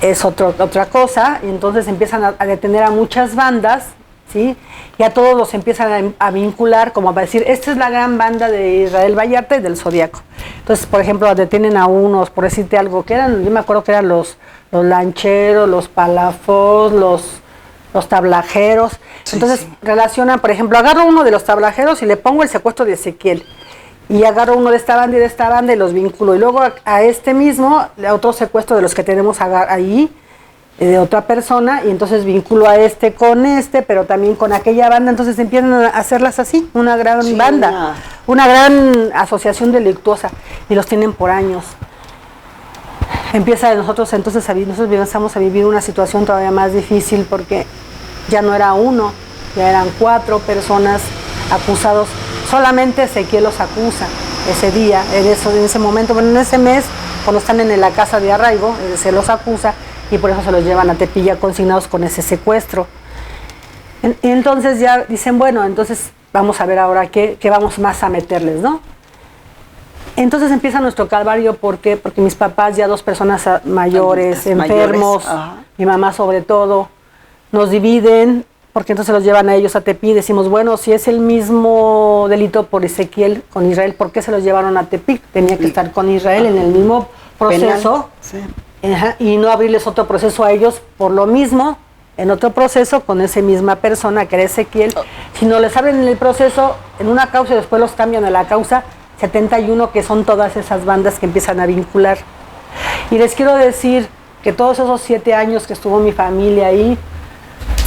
Speaker 2: es otra cosa, y entonces empiezan a detener a muchas bandas, ¿sí? Y a todos los empiezan a vincular, como para decir, esta es la gran banda de Israel Vallarta y del Zodíaco. Entonces, por ejemplo, detienen a unos, por decirte algo, que eran, yo me acuerdo que eran los lancheros, los Palafox, los tablajeros. Sí, entonces, sí, relacionan, por ejemplo, agarro uno de los tablajeros y le pongo el secuestro de Ezequiel. Y agarro uno de esta banda y de esta banda y los vinculo. Y luego a este mismo, otro secuestro de los que tenemos ahí, de otra persona, y entonces vinculo a con pero también con aquella banda. Entonces empiezan a hacerlas así, una gran banda, una gran asociación delictuosa, y los tienen por años. Empieza nosotros empezamos a vivir una situación todavía más difícil, porque ya no era uno, ya eran 4 personas acusados. Solamente Ezequiel los acusa ese día, en ese momento, bueno, en ese mes, cuando están en la casa de arraigo, se los acusa, y por eso se los llevan a Tepic consignados con ese secuestro. Entonces ya dicen, bueno, entonces vamos a ver ahora qué vamos más a meterles, ¿no? Entonces empieza nuestro calvario, ¿por qué? Porque mis papás, ya 2 personas mayores, enfermos, mi mamá sobre todo, nos dividen, porque entonces los llevan a ellos a Tepic. Decimos, bueno, si es el mismo delito por Ezequiel con Israel, ¿por qué se los llevaron a Tepic? Tenía que estar con Israel en el mismo proceso. Sí. Y no abrirles otro proceso a ellos por lo mismo, en otro proceso con esa misma persona que era Ezequiel. Si no les abren el proceso en una causa y después los cambian a la causa 71, que son todas esas bandas que empiezan a vincular. Y les quiero decir que todos esos 7 años que estuvo mi familia ahí,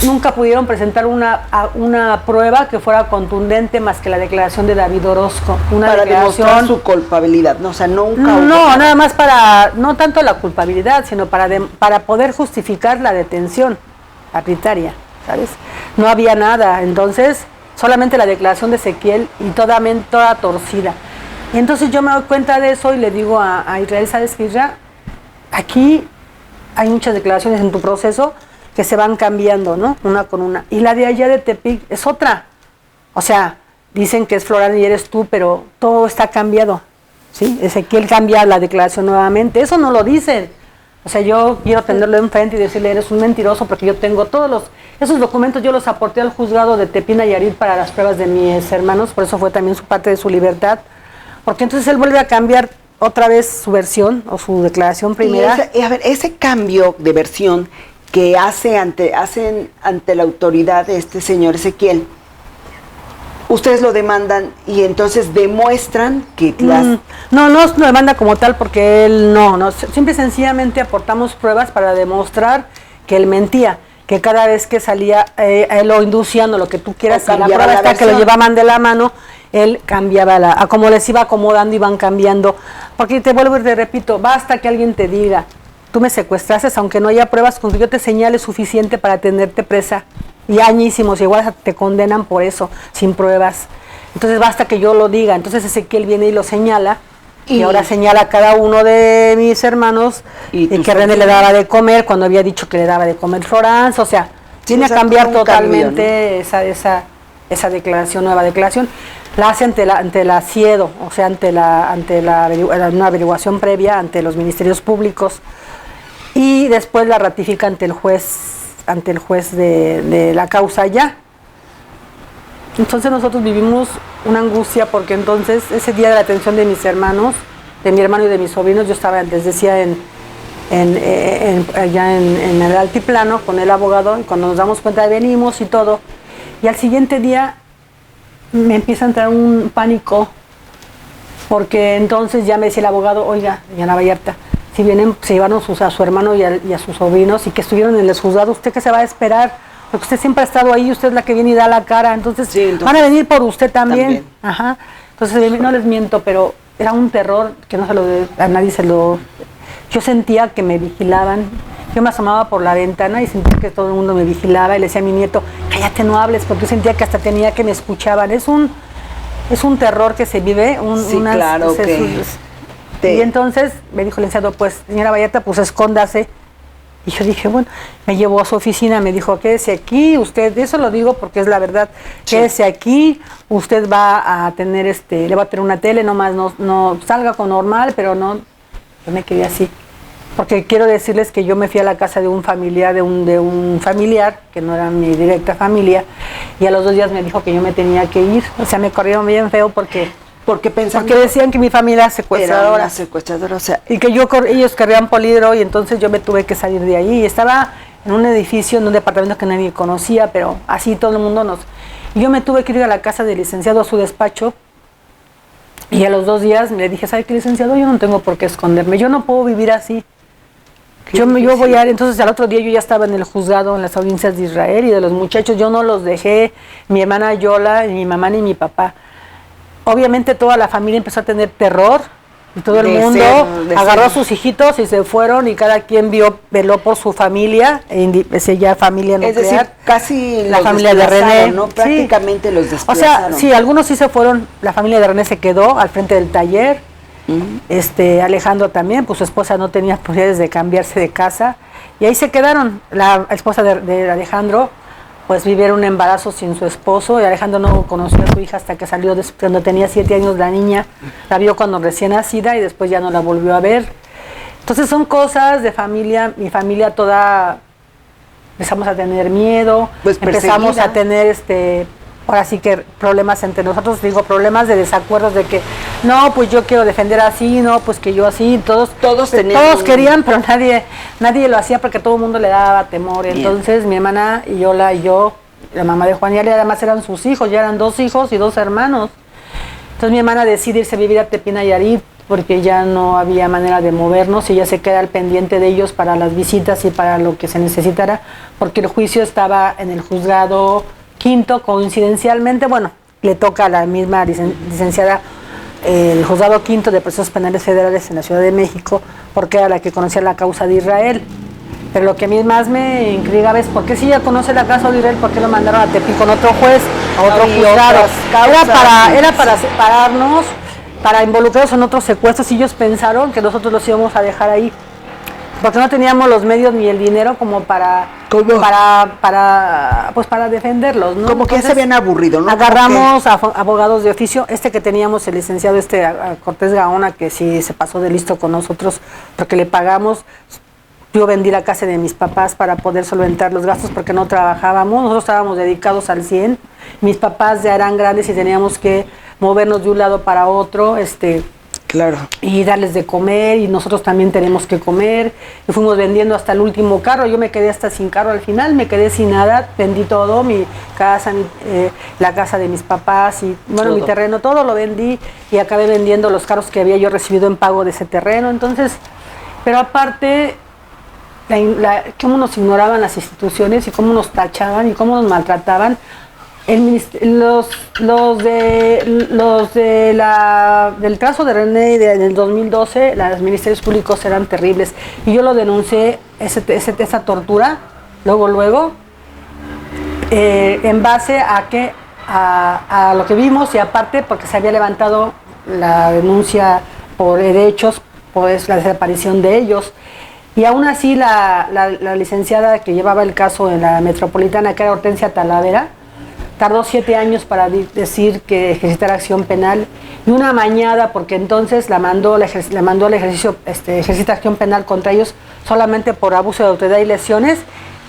Speaker 2: nunca pudieron presentar una prueba que fuera contundente más que la declaración de David Orozco.
Speaker 1: Para demostrar su culpabilidad, ¿no? O sea, nunca...
Speaker 2: No, nada más no tanto la culpabilidad, sino para poder justificar la detención arbitraria, ¿sabes? No había nada, entonces solamente la declaración de Ezequiel y toda torcida. Y entonces yo me doy cuenta de eso y le digo a Israel, ¿sabes qué, Israel? Aquí hay muchas declaraciones en tu proceso que se van cambiando, ¿no? Una con una. Y la de allá de Tepic es otra. O sea, dicen que es Florán y eres tú, pero todo está cambiado, ¿sí? Ezequiel cambia la declaración nuevamente. Eso no lo dicen. O sea, yo quiero tenerlo enfrente y decirle, eres un mentiroso, porque yo tengo esos documentos, yo los aporté al juzgado de Tepic Nayarit para las pruebas de mis hermanos, por eso fue también su parte de su libertad. Porque entonces él vuelve a cambiar otra vez su versión o su declaración primera.
Speaker 1: Y ese cambio de versión que hacen ante la autoridad de este señor Ezequiel, ustedes lo demandan y entonces demuestran que
Speaker 2: No lo demanda como tal porque él no, simple y sencillamente aportamos pruebas para demostrar que él mentía, que cada vez que salía, él lo inducían o lo que tú quieras, y la prueba está que lo llevaban de la mano, él cambiaba como les iba acomodando, iban cambiando, porque te vuelvo y te repito, basta que alguien te diga, tú me secuestraste, aunque no haya pruebas, con que yo te señale suficiente para tenerte presa, y añísimos, igual te condenan por eso, sin pruebas, entonces basta que yo lo diga. Entonces Ezequiel viene y lo señala, y ahora señala a cada uno de mis hermanos, y que René le daba de comer, cuando había dicho que le daba de comer Florán, o sea, viene a cambiar totalmente cambio, ¿no? esa declaración, nueva declaración. La hace ante la CIEDO, o sea, ante una averiguación previa ante los ministerios públicos, y después la ratifica ante el juez de la causa ya. Entonces nosotros vivimos una angustia porque entonces ese día de la atención de mis hermanos, de mi hermano y de mis sobrinos, yo estaba, les decía, allá en el altiplano con el abogado, y cuando nos damos cuenta venimos y todo, y al siguiente día me empieza a entrar un pánico, porque entonces ya me decía el abogado, oiga, Diana Vallarta, si vienen, se llevaron a su hermano y a sus sobrinos y que estuvieron en el juzgado, ¿usted qué se va a esperar? Porque usted siempre ha estado ahí, usted es la que viene y da la cara, entonces van a venir por usted también. Ajá. Entonces no les miento, pero era un terror que a nadie yo sentía que me vigilaban. Yo me asomaba por la ventana y sentía que todo el mundo me vigilaba, y le decía a mi nieto, cállate, no hables, porque yo sentía que hasta tenía que me escuchaban. Es un terror que se vive.
Speaker 1: Claro que...
Speaker 2: Y entonces me dijo el licenciado, pues señora Vallarta, pues escóndase. Y yo dije, bueno, me llevó a su oficina, me dijo, quédese aquí, usted, eso lo digo porque es la verdad, quédese aquí, usted va a tener le va a tener una tele, nomás no salga con normal, pero no, yo me quedé así. Porque quiero decirles que yo me fui a la casa de un familiar, de un familiar, que no era mi directa familia, y a los 2 días me dijo que yo me tenía que ir. O sea, me corrieron bien feo porque decían que mi familia era secuestradora.
Speaker 1: O sea,
Speaker 2: y que ellos querían peligro, y entonces yo me tuve que salir de ahí. Y estaba en un edificio, en un departamento que nadie conocía, pero así todo el mundo Y yo me tuve que ir a la casa del licenciado, a su despacho, y a los 2 días le dije, ¿sabe qué, licenciado? Yo no tengo por qué esconderme, yo no puedo vivir así. Yo voy a... Entonces al otro día yo ya estaba en el juzgado, en las audiencias de Israel, y de los muchachos yo no los dejé, mi hermana Yola, ni mi mamá ni mi papá. Obviamente toda la familia empezó a tener terror, y todo el mundo agarró a sus hijitos y se fueron, y cada quien veló por su familia, ya familia nuclear.
Speaker 1: Es decir, casi
Speaker 2: la familia de René,
Speaker 1: ¿no? Prácticamente sí. Los desplazaron.
Speaker 2: O sea, sí, algunos sí se fueron, la familia de René se quedó al frente del taller. Alejandro también, pues su esposa no tenía posibilidades de cambiarse de casa, y ahí se quedaron. La esposa de Alejandro pues vivieron un embarazo sin su esposo, y Alejandro no conoció a su hija hasta que salió cuando tenía 7 años. La niña la vio cuando recién nacida y después ya no la volvió a ver. Entonces son cosas de familia, mi familia toda empezamos a tener miedo,
Speaker 1: pues
Speaker 2: empezamos a tener ahora sí que problemas entre nosotros, digo, problemas de desacuerdos, de que no, pues yo quiero defender así, no, pues que yo así, todos querían, pero nadie lo hacía porque todo el mundo le daba temor. Bien. Entonces mi hermana y yo, la mamá de Juan y Ale, además eran sus hijos, ya eran 2 hijos y 2 hermanos. Entonces mi hermana decide irse a vivir a Tepic Nayarit, porque ya no había manera de movernos y ella se queda al pendiente de ellos para las visitas y para lo que se necesitara, porque el juicio estaba en el juzgado quinto, coincidencialmente, bueno, le toca a la misma licenciada el juzgado quinto de procesos penales federales en la Ciudad de México, porque era la que conocía la causa de Israel. Pero lo que a mí más me intrigaba es por qué si ella conoce la causa de Israel, por qué lo mandaron a Tepic con otro juez, a otro juzgado. Era para separarnos, para involucrarnos en otros secuestros, y ellos pensaron que nosotros los íbamos a dejar ahí, porque no teníamos los medios ni el dinero como para defenderlos, ¿no?
Speaker 1: Como que ya se habían aburrido, ¿no?
Speaker 2: Agarramos a abogados de oficio, que teníamos, el licenciado a Cortés Gaona, que sí se pasó de listo con nosotros, porque le pagamos. Yo vendí la casa de mis papás para poder solventar los gastos porque no trabajábamos, nosotros estábamos dedicados al 100, mis papás ya eran grandes y teníamos que movernos de un lado para otro,
Speaker 1: claro, y
Speaker 2: darles de comer, y nosotros también tenemos que comer, y fuimos vendiendo hasta el último carro. Yo me quedé hasta sin carro al final, me quedé sin nada, vendí todo, mi casa, la casa de mis papás, y bueno, todo. Mi terreno, todo lo vendí, y acabé vendiendo los carros que había yo recibido en pago de ese terreno. Entonces, pero aparte, cómo nos ignoraban las instituciones y cómo nos tachaban y cómo nos maltrataban. Del caso de René del 2012, los ministerios públicos eran terribles, y yo lo denuncié, esa tortura, luego, en base a lo que vimos, y aparte porque se había levantado la denuncia por derechos, pues la desaparición de ellos. Y aún así la licenciada que llevaba el caso en la metropolitana, que era Hortensia Talavera, tardó 7 años para decir que ejercitara acción penal, y una amañada, porque entonces la mandó al ejercicio, ejercita acción penal contra ellos solamente por abuso de autoridad y lesiones,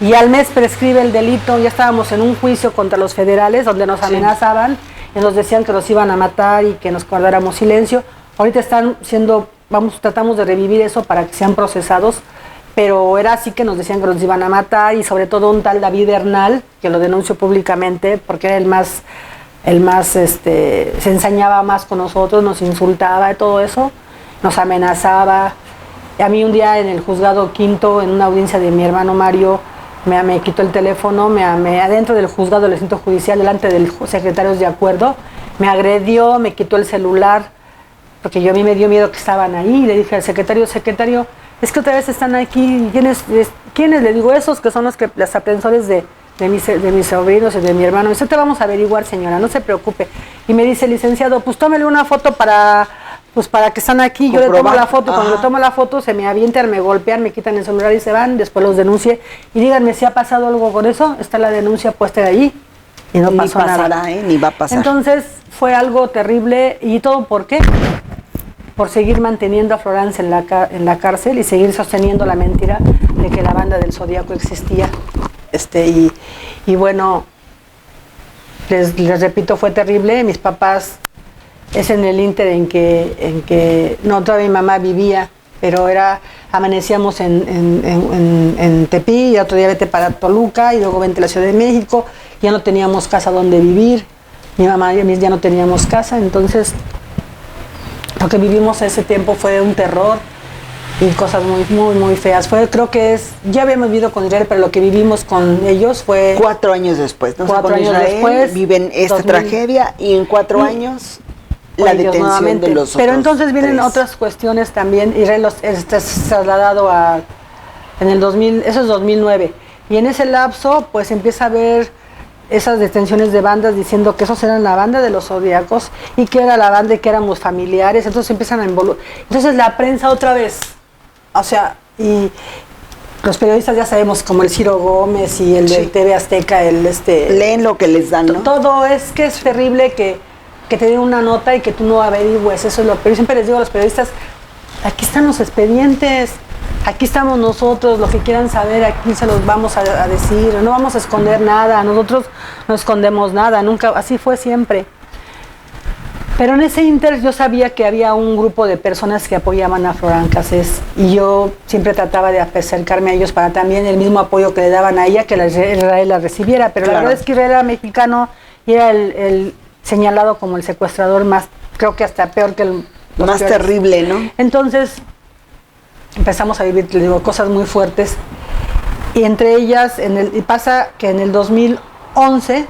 Speaker 2: y al mes prescribe el delito. Ya estábamos en un juicio contra los federales donde nos amenazaban y nos decían que nos iban a matar y que nos guardáramos silencio. Ahorita tratamos de revivir eso para que sean procesados, pero era así, que nos decían que nos iban a matar, y sobre todo un tal David Hernal, que lo denunció públicamente porque era el más se ensañaba más con nosotros, nos insultaba y todo eso, nos amenazaba. A mí un día en el juzgado quinto, en una audiencia de mi hermano Mario, me quitó el teléfono, adentro del juzgado del recinto judicial, delante del secretarios de acuerdo, me agredió, me quitó el celular, porque a mí me dio miedo que estaban ahí, y le dije al secretario, es que otra vez están aquí. ¿Quiénes? Le digo, esos que son los aprensores de mis sobrinos y de mi hermano. Eso te vamos a averiguar, señora, no se preocupe. Y me dice el licenciado, pues tómele una foto para que están aquí. Yo le tomo la foto, cuando le tomo la foto se me avientan, me golpean, me quitan el celular y se van, después los denuncié. Y díganme si ha pasado algo con eso, está la denuncia puesta de allí. Y no pasó nada.
Speaker 1: Ni va a pasar.
Speaker 2: Entonces fue algo terrible. ¿Y todo por qué? Por seguir manteniendo a Florence en la cárcel y seguir sosteniendo la mentira de que la banda del Zodíaco existía. Y bueno, les repito, fue terrible. Mis papás, es en el ínter en que todavía mi mamá vivía, pero amanecíamos en Tepic, y otro día vete para Toluca, y luego vente a la Ciudad de México. Ya no teníamos casa donde vivir, mi mamá y a mí ya no teníamos casa. Entonces lo que vivimos ese tiempo fue un terror y cosas muy, muy, muy feas. Creo que ya habíamos vivido con Israel, pero lo que vivimos con ellos fue
Speaker 1: 4 años después, ¿no?
Speaker 2: 4 años después
Speaker 1: viven esta tragedia, y en 4 años la detención de los otros.
Speaker 2: Pero entonces vienen otras cuestiones también. Israel está trasladado en el 2000, eso es 2009, y en ese lapso pues empieza a haber esas detenciones de bandas diciendo que esos eran la banda de los Zodíacos, y que era la banda y que éramos familiares. Entonces empiezan a involucrar. Entonces la prensa otra vez, y los periodistas ya sabemos, como el Ciro Gómez y el de TV Azteca,
Speaker 1: leen lo que les dan, ¿no?
Speaker 2: Todo es terrible que te den una nota y que tú no averigües. Eso es lo peor. Yo siempre les digo a los periodistas, aquí están los expedientes, aquí estamos nosotros, lo que quieran saber, aquí se los vamos a decir, no vamos a esconder nada, nosotros no escondemos nada, nunca, así fue siempre. Pero en ese inter yo sabía que había un grupo de personas que apoyaban a Florence Cassés, y yo siempre trataba de acercarme a ellos para también el mismo apoyo que le daban a ella, que Israel la recibiera. Pero la verdad es que Israel era mexicano y era el señalado como el secuestrador más, creo que hasta peor que
Speaker 1: Más terrible, ¿no?
Speaker 2: Entonces empezamos a vivir, les digo, cosas muy fuertes. Y entre ellas, y pasa que en el 2011,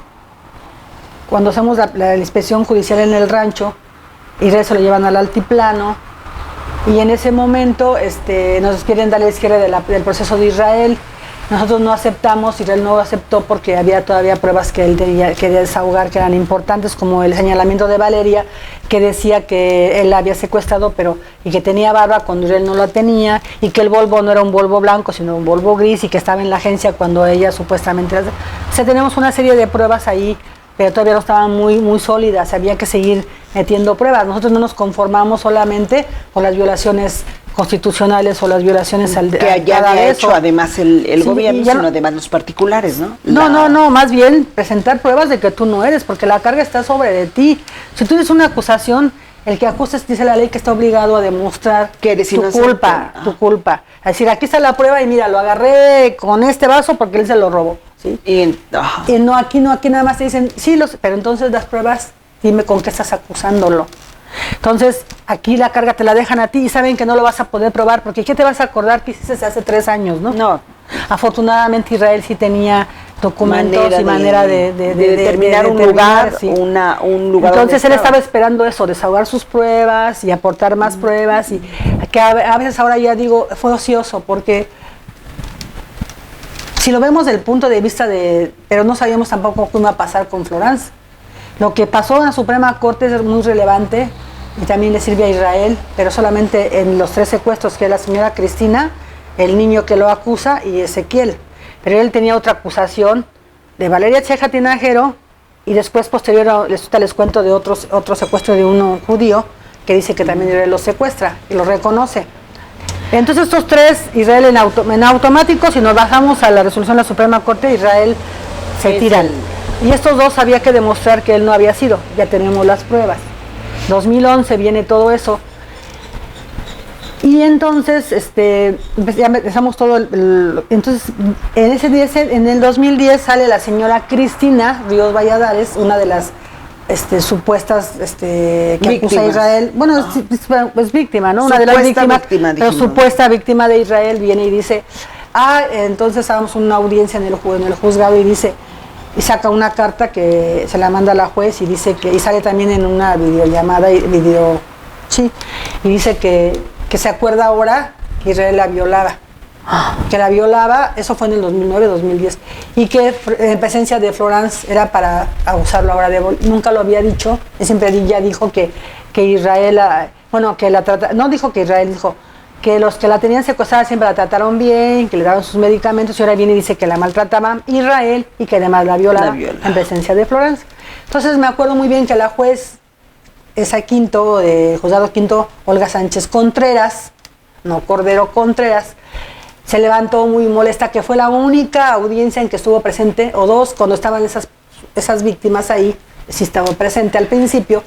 Speaker 2: cuando hacemos la inspección judicial en el rancho, Israel se lo llevan al altiplano, y en ese momento nos quieren dar la izquierda del proceso de Israel. Nosotros no aceptamos, Israel no aceptó porque había todavía pruebas que él quería desahogar, que eran importantes, como el señalamiento de Valeria, que decía que él la había secuestrado y que tenía barba cuando Israel no la tenía, y que el Volvo no era un Volvo blanco, sino un Volvo gris, y que estaba en la agencia cuando ella supuestamente... O sea, tenemos una serie de pruebas ahí, pero todavía no estaban muy sólidas, había que seguir metiendo pruebas. Nosotros no nos conformamos solamente con las violaciones constitucionales o las violaciones
Speaker 1: que ya había hecho además el gobierno, sino además los particulares, ¿no?
Speaker 2: No, más bien presentar pruebas de que tú no eres, porque la carga está sobre de ti. Si tú eres una acusación, el que acuses, dice la ley, que está obligado a demostrar
Speaker 1: que eres
Speaker 2: tu culpa. Es decir, aquí está la prueba y mira, lo agarré con este vaso porque él se lo robó, ¿sí? Y aquí nada más te dicen, sí, pero entonces las pruebas, dime con qué estás acusándolo. Entonces, aquí la carga te la dejan a ti y saben que no lo vas a poder probar, porque ¿qué te vas a acordar que hiciste hace 3 años, no?
Speaker 1: No.
Speaker 2: Afortunadamente Israel sí tenía documentos y manera de
Speaker 1: determinar un lugar, sí. un lugar.
Speaker 2: Entonces él estaba esperando eso, desahogar sus pruebas y aportar más pruebas, y que a veces ahora ya digo, fue ocioso, porque si lo vemos desde el punto de vista pero no sabíamos tampoco qué iba a pasar con Florence. Lo que pasó en la Suprema Corte es muy relevante y también le sirve a Israel, pero solamente en los 3 secuestros, que es la señora Cristina, el niño que lo acusa y Ezequiel. Pero él tenía otra acusación de Valeria Cheja Tinajero, y después posterior les cuento de otro secuestro de uno judío que dice que también Israel lo secuestra y lo reconoce. Entonces estos 3, Israel en automático, si nos bajamos a la resolución de la Suprema Corte, Israel se tiran. Y estos 2 había que demostrar que él no había sido, ya tenemos las pruebas. 2011 viene todo eso. Y entonces, ya empezamos todo. Entonces, en el 2010 sale la señora Cristina Ríos Valladares, una de las supuestas que acusa a Israel. Bueno, es víctima, ¿no? Una de las víctimas, pero supuesta víctima de Israel, viene y dice, entonces hagamos una audiencia en el juzgado, y dice, y saca una carta que se la manda a la juez y dice y sale también en una videollamada y dice que se acuerda ahora que Israel la violaba. Que la violaba, eso fue en el 2009, 2010, y que en presencia de Florence era para abusarlo ahora nunca lo había dicho, y siempre ya dijo que Israel, que la trata, no dijo que Israel, dijo que los que la tenían secuestrada siempre la trataron bien, que le daban sus medicamentos, y ahora viene y dice que la maltrataban Israel y que además la violaba en presencia de Florence. Entonces me acuerdo muy bien que la juez, juzgado quinto, Olga Sánchez Contreras, no Cordero Contreras, se levantó muy molesta, que fue la única audiencia en que estuvo presente, o 2, cuando estaban esas víctimas ahí, sí estaba presente al principio,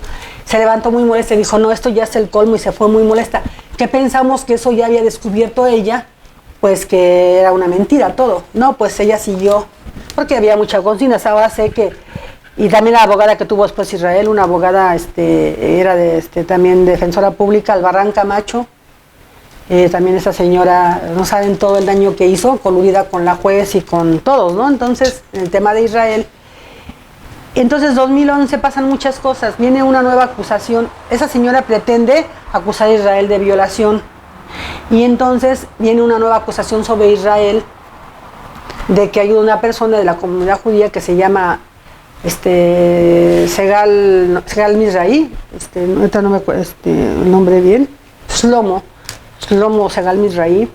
Speaker 2: se levantó muy molesta y dijo, no, esto ya es el colmo, y se fue muy molesta. Que pensamos que eso ya había descubierto ella, pues que era una mentira todo. No, pues ella siguió, porque había muchas consignas. Ahora sé que, y también la abogada que tuvo después Israel, una abogada, era también defensora pública, Albarrán Camacho, también esa señora, no saben todo el daño que hizo, coludida con la juez y con todos, ¿no? Entonces, en el tema de Israel, entonces 2011 pasan muchas cosas, viene una nueva acusación, esa señora pretende acusar a Israel de violación, y entonces viene una nueva acusación sobre Israel de que ayuda a una persona de la comunidad judía que se llama Segal Mizrahi, ahorita no me acuerdo el nombre bien, Shlomo Segal Mizrahi,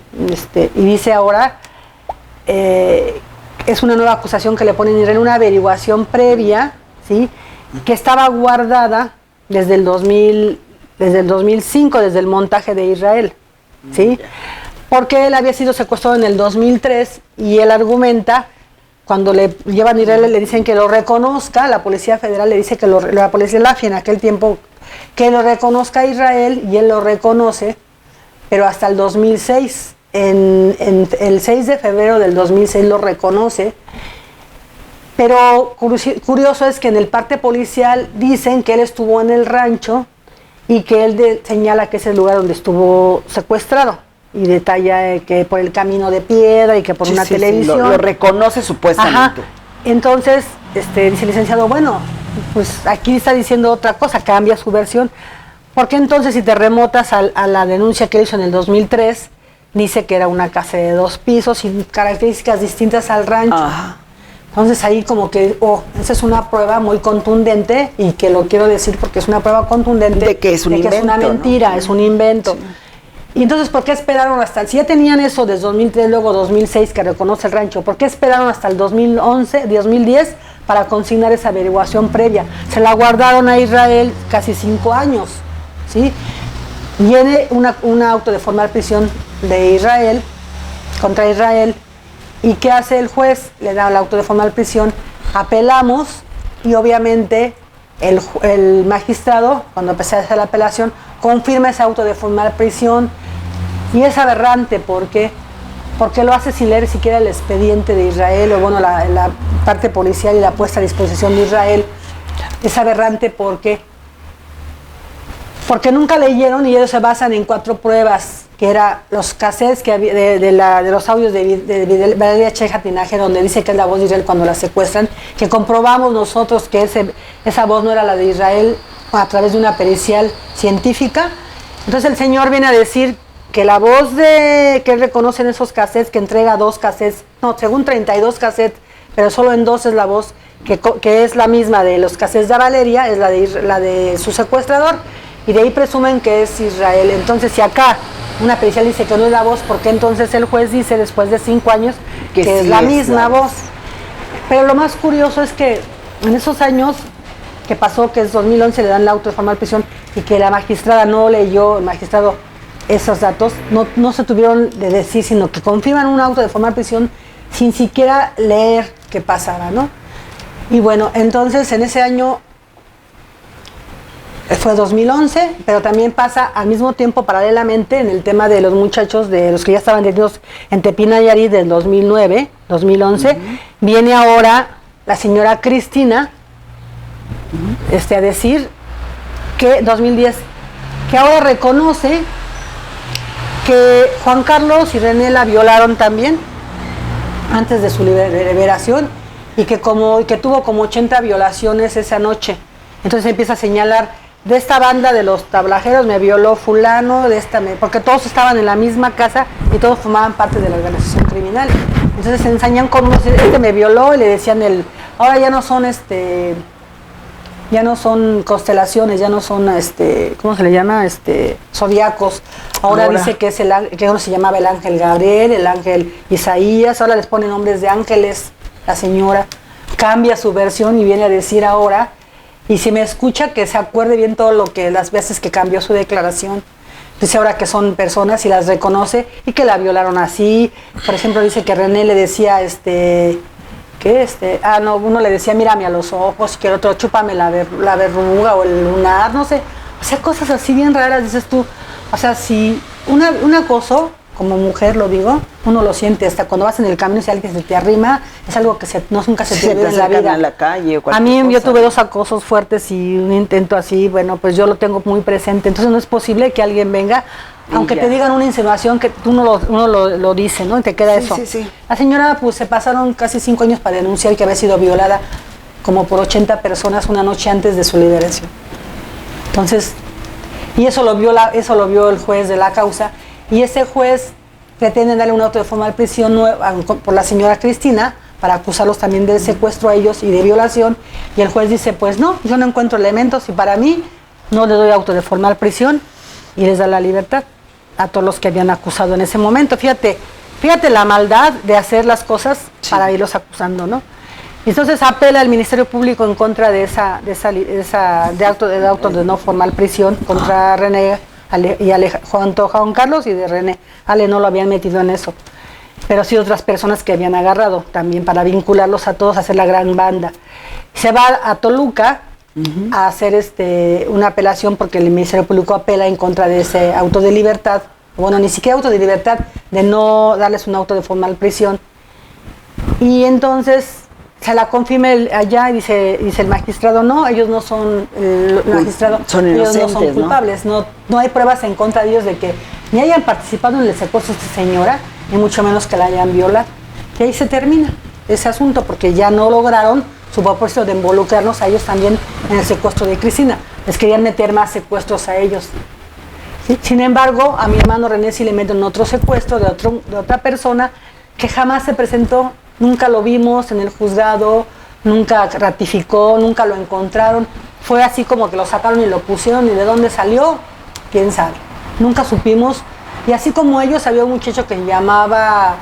Speaker 2: y dice ahora, es una nueva acusación que le ponen a Israel, una averiguación previa, ¿sí?, que estaba guardada desde el 2005, desde el montaje de Israel, ¿sí? Porque él había sido secuestrado en el 2003 y él argumenta, cuando le llevan a Israel le dicen que lo reconozca, la Policía Federal le dice que la Policía LAFI en aquel tiempo, que lo reconozca a Israel, y él lo reconoce, pero hasta el 2006, en el 6 de febrero del 2006 lo reconoce, pero curioso es que en el parte policial dicen que él estuvo en el rancho y que él señala que es el lugar donde estuvo secuestrado y detalla que por el camino de piedra y que por una televisión.
Speaker 1: Lo reconoce supuestamente.
Speaker 2: Ajá. Entonces, dice el licenciado, bueno, pues aquí está diciendo otra cosa, cambia su versión. Porque entonces si te remotas a la denuncia que él hizo en el 2003, dice que era una casa de 2 pisos y características distintas al rancho.
Speaker 1: Ajá.
Speaker 2: Entonces ahí como que, esa es una prueba muy contundente y que lo quiero decir porque es una prueba contundente
Speaker 1: de que es un invento,
Speaker 2: es una mentira, ¿no? Es un invento. Sí. Y entonces, ¿por qué esperaron hasta si ya tenían eso desde 2003, luego 2006 que reconoce el rancho? ¿Por qué esperaron hasta el 2011, 2010 para consignar esa averiguación previa? Se la guardaron a Israel casi 5 años, ¿sí? Viene un auto de formal prisión de Israel, contra Israel, ¿y qué hace el juez? Le da el auto de formal prisión, apelamos y obviamente el magistrado, cuando empecé a hacer la apelación, confirma ese auto de formal prisión y es aberrante porque lo hace sin leer siquiera el expediente de Israel o bueno, la parte policial y la puesta a disposición de Israel. Es aberrante porque nunca leyeron y ellos se basan en 4 pruebas, que era los cassettes que había de los audios de Valeria Cheja Tinaje, donde dice que es la voz de Israel cuando la secuestran, que comprobamos nosotros que esa voz no era la de Israel a través de una pericial científica. Entonces el señor viene a decir que la voz que él reconoce en esos cassettes, que entrega 2 cassettes, no, según 32 cassettes, pero solo en 2 es la voz que es la misma de los cassettes de Valeria, es la de su secuestrador, y de ahí presumen que es Israel. Entonces, si acá una pericial dice que no es la voz, ¿por qué entonces el juez dice después de 5 años que sí es la misma voz? Pero lo más curioso es que en esos años que pasó, que es 2011, le dan el auto de formal prisión y que la magistrada no leyó, el magistrado, esos datos, no se tuvieron de decir, sino que confirman un auto de formal prisión sin siquiera leer qué pasaba, ¿no? Y bueno, entonces en ese año fue 2011, pero también pasa al mismo tiempo paralelamente en el tema de los muchachos, de los que ya estaban detenidos en Tepic Nayarit del 2009, 2011, viene ahora la señora Cristina a decir que 2010, que ahora reconoce que Juan Carlos y René la violaron también antes de su liberación y que tuvo como 80 violaciones esa noche. Entonces empieza a señalar, de esta banda de los tablajeros me violó fulano, porque todos estaban en la misma casa y todos formaban parte de la organización criminal. Entonces se ensañan con unos, me violó, y le decían ahora ya no son ya no son constelaciones, ya no son ¿cómo se le llama? Zodiacos. Ahora dice que que uno se llamaba el ángel Gabriel, el ángel Isaías, ahora les pone nombres de ángeles, la señora cambia su versión y viene a decir ahora. Y si me escucha, que se acuerde bien las veces que cambió su declaración. Dice ahora que son personas y las reconoce y que la violaron así. Por ejemplo, dice que René le decía, uno le decía, mírame a los ojos, y que el otro, chúpame la verruga o el lunar, no sé. O sea, cosas así bien raras, dices tú. O sea, si un acoso, como mujer lo digo, uno lo siente hasta cuando vas en el camino, si alguien se te arrima, es algo que nunca se te olvida en la vida.
Speaker 1: En la calle o
Speaker 2: a mí yo tuve 2 acosos fuertes y un intento así, bueno, pues yo lo tengo muy presente. Entonces no es posible que alguien venga, aunque te digan una insinuación que uno lo dice, ¿no? Y te queda eso.
Speaker 1: Sí.
Speaker 2: La señora, pues se pasaron casi 5 años para denunciar que había sido violada como por 80 personas una noche antes de su liberación. Entonces, y eso lo vio el juez de la causa. Y ese juez pretende darle un auto de formal prisión por la señora Cristina para acusarlos también de secuestro a ellos y de violación. Y el juez dice, pues no, yo no encuentro elementos y para mí no le doy auto de formal prisión y les da la libertad a todos los que habían acusado en ese momento. Fíjate la maldad de hacer las cosas para irlos acusando, ¿no? Entonces apela el Ministerio Público en contra de auto de no formal prisión contra René y Juan Carlos y de René. Ale no lo habían metido en eso, pero sí otras personas que habían agarrado también para vincularlos a todos, a hacer la gran banda. Se va a Toluca a hacer una apelación porque el Ministerio Público apela en contra de ese auto de libertad, bueno, ni siquiera auto de libertad, de no darles un auto de formal prisión. Y entonces se la confirma allá y dice el magistrado, no, ellos no son, el magistrado,
Speaker 3: son
Speaker 2: ellos no son
Speaker 3: inocentes,
Speaker 2: culpables, no hay pruebas en contra de ellos de que ni hayan participado en el secuestro de esta señora, ni mucho menos que la hayan violado. Y ahí se termina ese asunto, porque ya no lograron su propósito de involucrarnos a ellos también en el secuestro de Cristina. Les querían meter más secuestros a ellos. ¿Sí? Sin embargo, a mi hermano René sí le meten otro secuestro de otra persona que jamás se presentó, nunca lo vimos en el juzgado, nunca ratificó, nunca lo encontraron. Fue así como que lo sacaron y lo pusieron, y de dónde salió, quién sabe. Nunca supimos. Y así como ellos, había un muchacho que se llamaba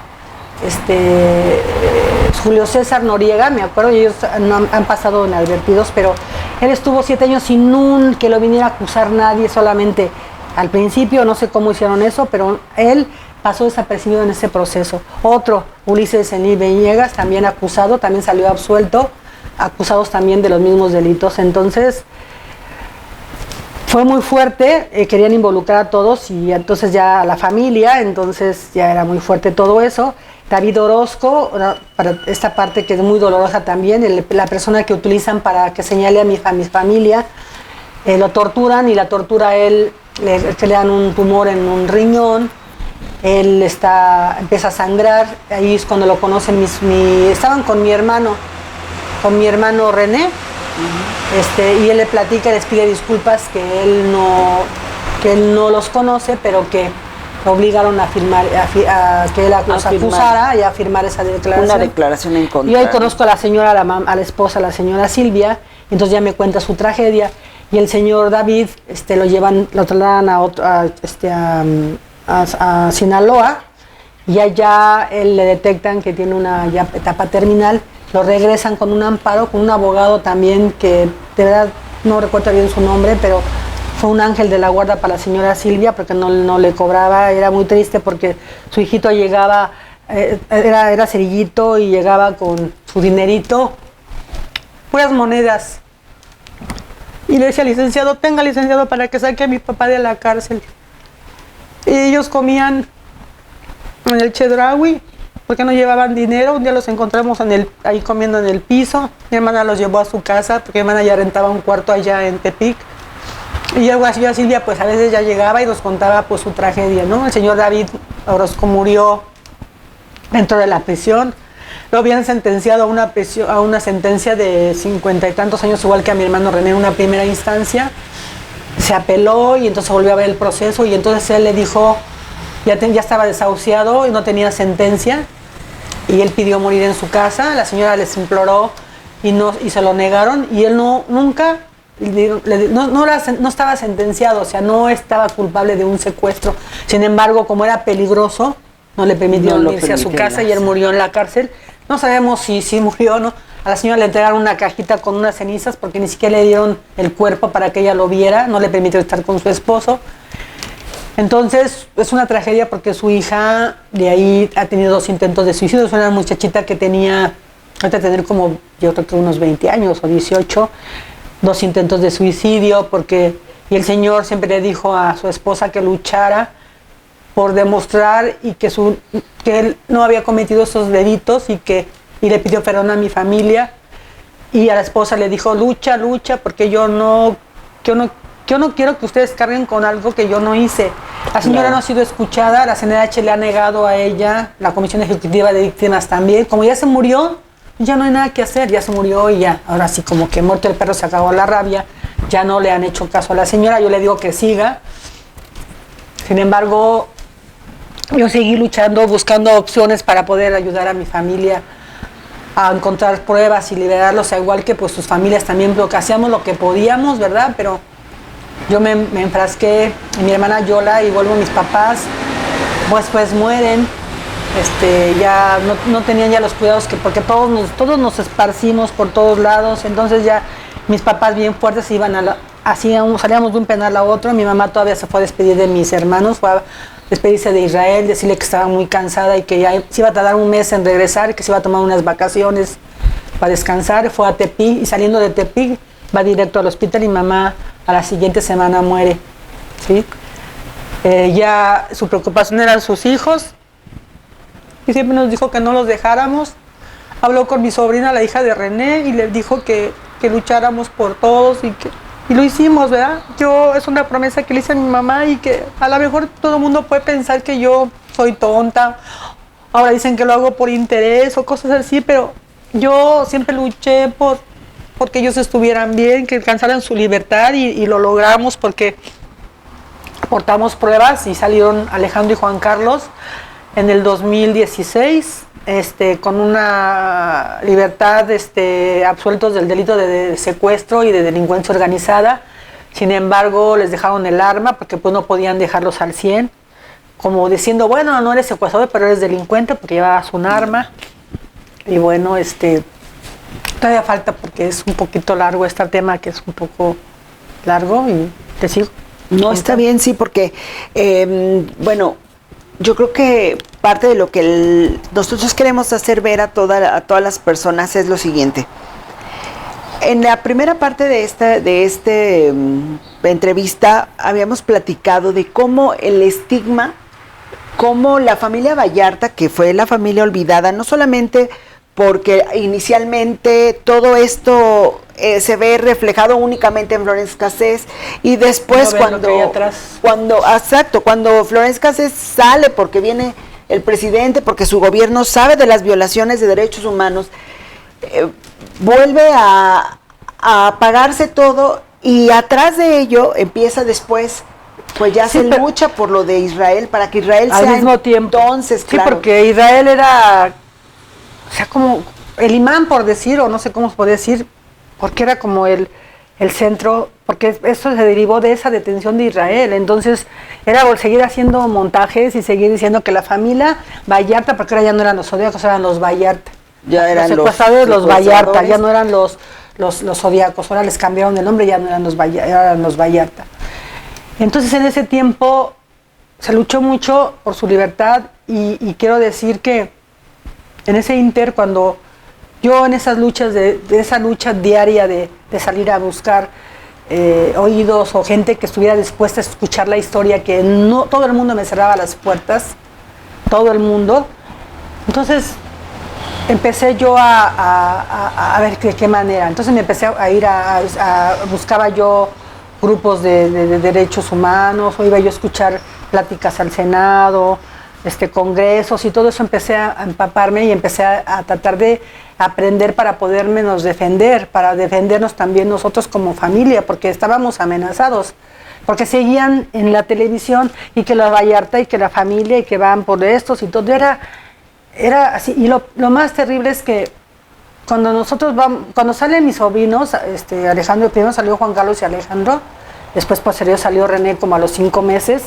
Speaker 2: Julio César Noriega, me acuerdo, y ellos han pasado inadvertidos, pero él estuvo 7 años sin que lo viniera a acusar nadie, solamente al principio, no sé cómo hicieron eso, pero él pasó desapercibido en ese proceso. Otro, Ulises Enlil Villegas, también acusado, también salió absuelto, acusados también de los mismos delitos. Entonces, fue muy fuerte, querían involucrar a todos y entonces ya a la familia, entonces ya era muy fuerte todo eso. David Orozco, para esta parte que es muy dolorosa también, la persona que utilizan para que señale a mi familia, lo torturan y la tortura a él, le dan un tumor en un riñón, él empieza a sangrar, ahí es cuando lo conocen, estaban con mi hermano René, y él le platica, les pide disculpas que él no los conoce, pero que obligaron a firmar, que él los acusara y a firmar esa declaración.
Speaker 3: Una declaración en contra.
Speaker 2: Y hoy conozco a la señora, a la esposa, la señora Silvia, entonces ya me cuenta su tragedia, y el señor David lo trasladan a Sinaloa, y allá él le detectan que tiene una etapa terminal, lo regresan con un amparo, con un abogado también que de verdad no recuerdo bien su nombre, pero fue un ángel de la guarda para la señora Silvia, porque no le cobraba. Era muy triste porque su hijito llegaba, era cerillito y llegaba con su dinerito, puras monedas. Y le decía, licenciado, tenga licenciado para que saque a mi papá de la cárcel. Y ellos comían en el Chedraui, porque no llevaban dinero. Un día los encontramos ahí comiendo en el piso. Mi hermana los llevó a su casa, porque mi hermana ya rentaba un cuarto allá en Tepic. Y la señora Silvia, pues a veces ya llegaba y nos contaba pues su tragedia, ¿no? El señor David Orozco murió dentro de la prisión. Lo habían sentenciado a una sentencia de 50 y tantos años, igual que a mi hermano René en una primera instancia. Se apeló y entonces volvió a ver el proceso, y entonces él le dijo, ya estaba desahuciado y no tenía sentencia, y él pidió morir en su casa. La señora les imploró y se lo negaron, y él nunca no estaba sentenciado, o sea, no estaba culpable de un secuestro. Sin embargo, como era peligroso, no le permitieron irse a su casa, y él murió en la cárcel. No sabemos si murió o no. A la señora le entregaron una cajita con unas cenizas, porque ni siquiera le dieron el cuerpo para que ella lo viera, no le permitió estar con su esposo. Entonces, es una tragedia, porque su hija de ahí ha tenido 2 intentos de suicidio. Es una muchachita que tenía, hasta tener como, yo creo que unos 20 años o 18, 2 intentos de suicidio, y el señor siempre le dijo a su esposa que luchara por demostrar y que él no había cometido esos delitos, y le pidió perdón a mi familia, y a la esposa le dijo, lucha, porque yo no quiero que ustedes carguen con algo que yo no hice. La señora no ha sido escuchada, la CNDH le ha negado a ella, la Comisión Ejecutiva de Víctimas también. Como ya se murió, ya no hay nada que hacer, ya se murió y ya. Ahora sí, como que muerto el perro se acabó la rabia, ya no le han hecho caso a la señora. Yo le digo que siga. Sin embargo, yo seguí luchando, buscando opciones para poder ayudar a mi familia a encontrar pruebas y liberarlos, igual que pues sus familias también, porque hacíamos lo que podíamos, ¿verdad? Pero yo me enfrasqué en mi hermana Yola, y vuelvo a mis papás, pues mueren. Ya no tenían ya los cuidados, porque todos nos esparcimos por todos lados. Entonces ya mis papás bien fuertes salíamos de un penal a otro. Mi mamá todavía se fue a despedir de mis hermanos, fue a despedirse de Israel, decirle que estaba muy cansada y que ya se iba a tardar un mes en regresar, que se iba a tomar unas vacaciones para descansar. Fue a Tepic, y saliendo de Tepic va directo al hospital, y mamá a la siguiente semana muere, ¿sí? Ya su preocupación eran sus hijos, y siempre nos dijo que no los dejáramos
Speaker 3: habló con mi sobrina, la hija de René, y le dijo que lucháramos por todos y lo hicimos, ¿verdad? Es una promesa que le hice a mi mamá y que a lo mejor todo el mundo puede pensar que yo soy tonta. Ahora dicen que lo hago por interés o cosas así, pero yo siempre luché porque ellos estuvieran bien, que alcanzaran su libertad y lo logramos porque aportamos pruebas y salieron Alejandro y Juan Carlos en el 2016 con una libertad absueltos del delito de secuestro y de delincuencia organizada. Sin embargo, les dejaron el arma porque pues no podían dejarlos al 100, como diciendo, bueno, no eres secuestrador, pero eres delincuente porque llevabas un arma. Y bueno, todavía falta porque es un poquito largo este tema, que es un poco largo, y te sigo.
Speaker 1: No, está bien, sí, porque, bueno, yo creo que parte de lo que nosotros queremos hacer ver a todas las personas es lo siguiente. En la primera parte de esta entrevista habíamos platicado de cómo el estigma, cómo la familia Vallarta, que fue la familia olvidada, no solamente porque inicialmente todo esto se ve reflejado únicamente en Florence Cassés, y después cuando Florence Cassés sale porque viene el presidente, porque su gobierno sabe de las violaciones de derechos humanos, vuelve a apagarse todo, y atrás de ello empieza después, pues ya se lucha por lo de Israel, para que Israel
Speaker 2: al
Speaker 1: sea
Speaker 2: mismo tiempo.
Speaker 1: Entonces, claro.
Speaker 2: Sí, porque Israel era, o sea, como el imán, por decir, o no sé cómo se puede decir, porque era como el centro, porque eso se derivó de esa detención de Israel. Entonces era seguir haciendo montajes y seguir diciendo que la familia Vallarta, porque ahora ya no eran los zodiacos, eran los Vallarta.
Speaker 1: Ya eran
Speaker 2: los secuestradores, los Vallarta, ya no eran los zodiacos, ahora les cambiaron el nombre, ya no eran eran los Vallarta. Entonces en ese tiempo se luchó mucho por su libertad, y quiero decir que en ese inter, cuando yo en esas luchas, de esa lucha diaria de salir a buscar oídos o gente que estuviera dispuesta a escuchar la historia, que no todo el mundo me cerraba las puertas, todo el mundo, entonces empecé yo a ver de qué manera. Entonces me empecé a ir buscaba yo grupos de derechos humanos, o iba yo a escuchar pláticas al Senado, congresos, y todo eso empecé a empaparme y empecé a tratar de aprender para podernos defender, para defendernos también nosotros como familia, porque estábamos amenazados, porque seguían en la televisión y que la Vallarta y que la familia y que van por estos y todo, era así. Y lo más terrible es que cuando salen mis sobrinos, Alejandro, primero salió Juan Carlos y Alejandro, después posterior salió René como a los 5 meses,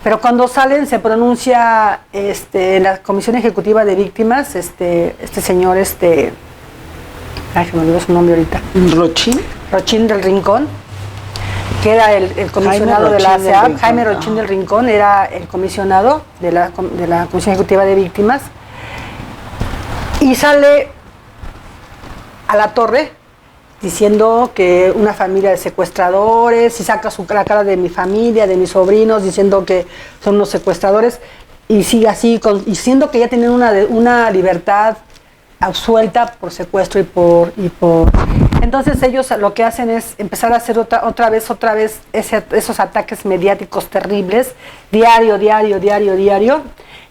Speaker 2: pero cuando salen se pronuncia en la Comisión Ejecutiva de Víctimas, este señor, ay, se me olvidó su nombre ahorita. Rochín del Rincón, que era el comisionado de la ASEAP. Jaime Rochín del Rincón era el comisionado de la Comisión Ejecutiva de Víctimas, y sale a la torre diciendo que una familia de secuestradores, y saca la cara de mi familia, de mis sobrinos, diciendo que son unos secuestradores, y sigue así, diciendo que ya tienen una libertad absuelta por secuestro y por Entonces ellos lo que hacen es empezar a hacer otra vez esos ataques mediáticos terribles, diario,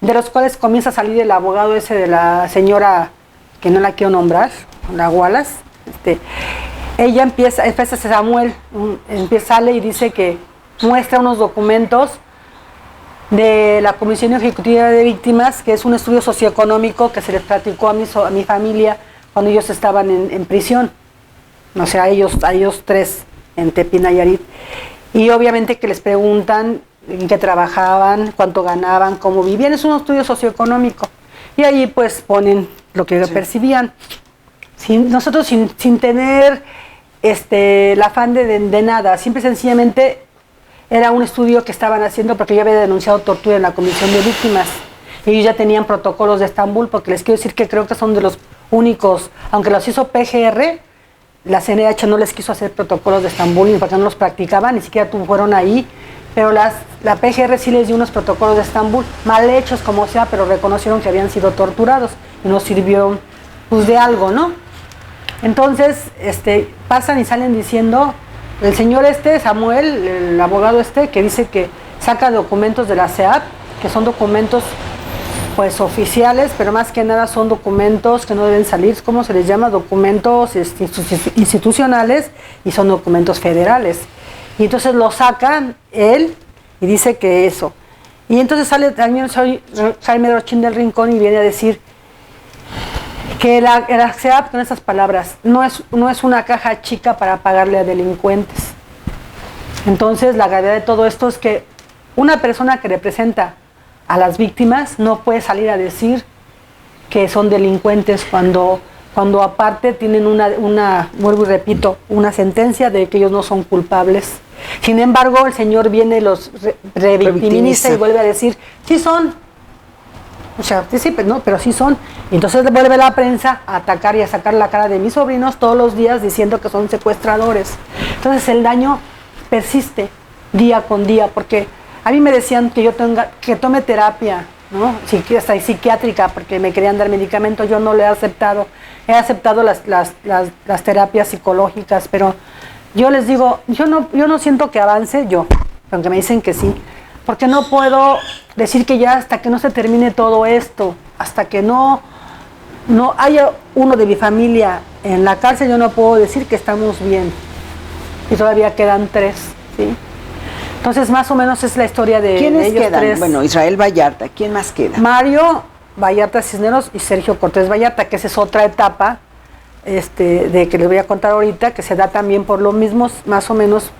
Speaker 2: de los cuales comienza a salir el abogado ese de la señora, que no la quiero nombrar, la Wallace. Ella empieza Samuel, sale y dice que muestra unos documentos de la Comisión Ejecutiva de Víctimas, que es un estudio socioeconómico que se les platicó a mi familia cuando ellos estaban en prisión, o sea, a ellos 3 en Tepi, Nayarit, y obviamente que les preguntan en qué trabajaban, cuánto ganaban, cómo vivían. Es un estudio socioeconómico, y ahí pues ponen lo que percibían. Nosotros sin tener el afán de nada, simple y sencillamente era un estudio que estaban haciendo porque yo había denunciado tortura en la Comisión de Víctimas. Ellos ya tenían protocolos de Estambul, porque les quiero decir que creo que son de los únicos, aunque los hizo PGR, la CNH no les quiso hacer protocolos de Estambul porque no los practicaban, ni siquiera fueron ahí, pero la PGR sí les dio unos protocolos de Estambul, mal hechos como sea, pero reconocieron que habían sido torturados y nos sirvió pues de algo, ¿no? Entonces, pasan y salen diciendo, el señor Samuel, el abogado que dice que saca documentos de la SEAP, que son documentos pues oficiales, pero más que nada son documentos que no deben salir, ¿cómo se les llama? Documentos institucionales, y son documentos federales. Y entonces lo sacan él y dice que eso. Y entonces sale también Jaime Rochín del Rincón y viene a decir que la SEAP, con esas palabras, no es una caja chica para pagarle a delincuentes. Entonces la gravedad de todo esto es que una persona que representa a las víctimas no puede salir a decir que son delincuentes cuando aparte tienen vuelvo y repito, una sentencia de que ellos no son culpables. Sin embargo, el señor viene, los revictimiza y vuelve a decir, sí son. O sea, sí, pero sí son. Y entonces vuelve la prensa a atacar y a sacar la cara de mis sobrinos todos los días diciendo que son secuestradores. Entonces el daño persiste día con día, porque a mí me decían que tome terapia, ¿no? Hasta psiquiátrica, porque me querían dar medicamentos. Yo no lo he aceptado. He aceptado las terapias psicológicas, pero yo les digo, yo no siento que avance aunque me dicen que sí, porque no puedo decir que ya hasta que no se termine todo esto, hasta que no haya uno de mi familia en la cárcel, yo no puedo decir que estamos bien. Y todavía quedan 3, ¿sí? Entonces, más o menos es la historia de
Speaker 1: ¿Quiénes
Speaker 2: ellos
Speaker 1: quedan?
Speaker 2: 3.
Speaker 1: Bueno, Israel Vallarta, ¿quién más queda?
Speaker 2: Mario Vallarta Cisneros y Sergio Cortés Vallarta, que esa es otra etapa de que les voy a contar ahorita, que se da también por lo mismo, más o menos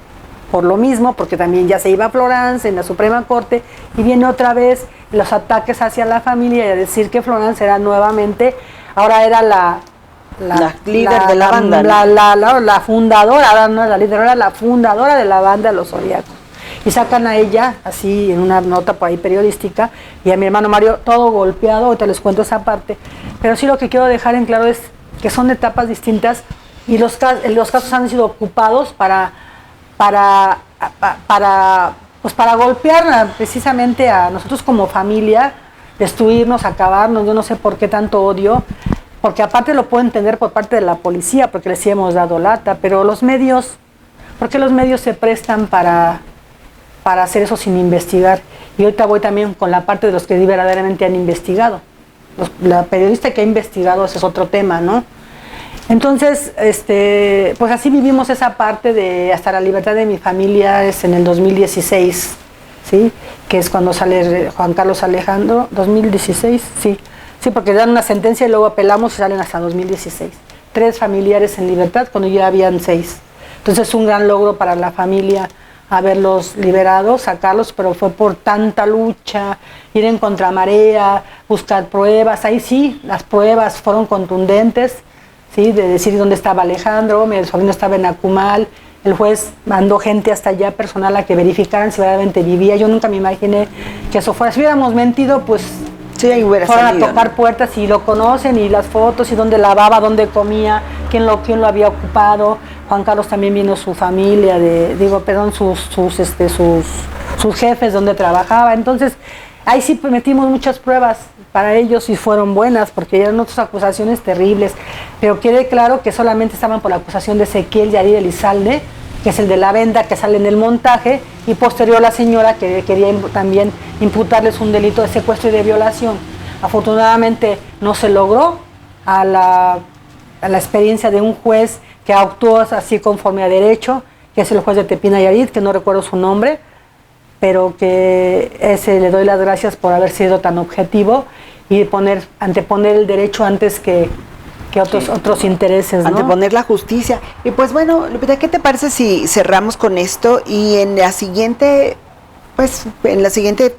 Speaker 2: por lo mismo, porque también ya se iba a Florence en la Suprema Corte y viene otra vez los ataques hacia la familia y a decir que Florence era nuevamente, ahora era la
Speaker 1: líder de la banda,
Speaker 2: la fundadora, ahora no era la líder, era la fundadora de la banda de los Zodiacos. Y sacan a ella, así en una nota por ahí periodística, y a mi hermano Mario todo golpeado, ahorita les cuento esa parte. Pero sí lo que quiero dejar en claro es que son etapas distintas y los casos han sido ocupados para golpear precisamente a nosotros como familia, destruirnos, acabarnos. Yo no sé por qué tanto odio, porque aparte lo puedo entender por parte de la policía, porque les hemos dado lata, pero los medios, ¿por qué los medios se prestan para hacer eso sin investigar? Y ahorita voy también con la parte de los que verdaderamente han investigado. La periodista que ha investigado, ese es otro tema, ¿no? Entonces, pues así vivimos esa parte de hasta la libertad de mi familia, es en el 2016, ¿sí? Que es cuando sale Juan Carlos Alejandro, 2016, sí, porque dan una sentencia y luego apelamos y salen hasta 2016. 3 familiares en libertad cuando ya habían 6. Entonces es un gran logro para la familia haberlos liberado, sacarlos, pero fue por tanta lucha, ir en contramarea, buscar pruebas. Ahí sí, las pruebas fueron contundentes, ¿sí? De decir dónde estaba Alejandro, mi sobrino estaba en Acumal, el juez mandó gente hasta allá personal a que verificaran si verdaderamente vivía. Yo nunca me imaginé que eso fuera. Si hubiéramos mentido, pues
Speaker 1: sí, ahí hubiera
Speaker 2: fueron
Speaker 1: salido,
Speaker 2: a tocar puertas y lo conocen, y las fotos, y dónde lavaba, dónde comía, quién lo había ocupado. Juan Carlos también vino su familia, sus jefes donde trabajaba. Entonces, ahí sí metimos muchas pruebas para ellos y fueron buenas, porque eran otras acusaciones terribles. Pero quede claro que solamente estaban por la acusación de Ezequiel Yair Elizalde, que es el de la venda que sale en el montaje, y posterior la señora que quería también imputarles un delito de secuestro y de violación. Afortunadamente no se logró a la experiencia de un juez que actuó así conforme a derecho, que es el juez de Tepic Nayarit, que no recuerdo su nombre, pero que le doy las gracias por haber sido tan objetivo y anteponer el derecho antes que otros intereses, ¿no?
Speaker 1: Anteponer la justicia. Y pues bueno, Lupita, ¿qué te parece si cerramos con esto y en la siguiente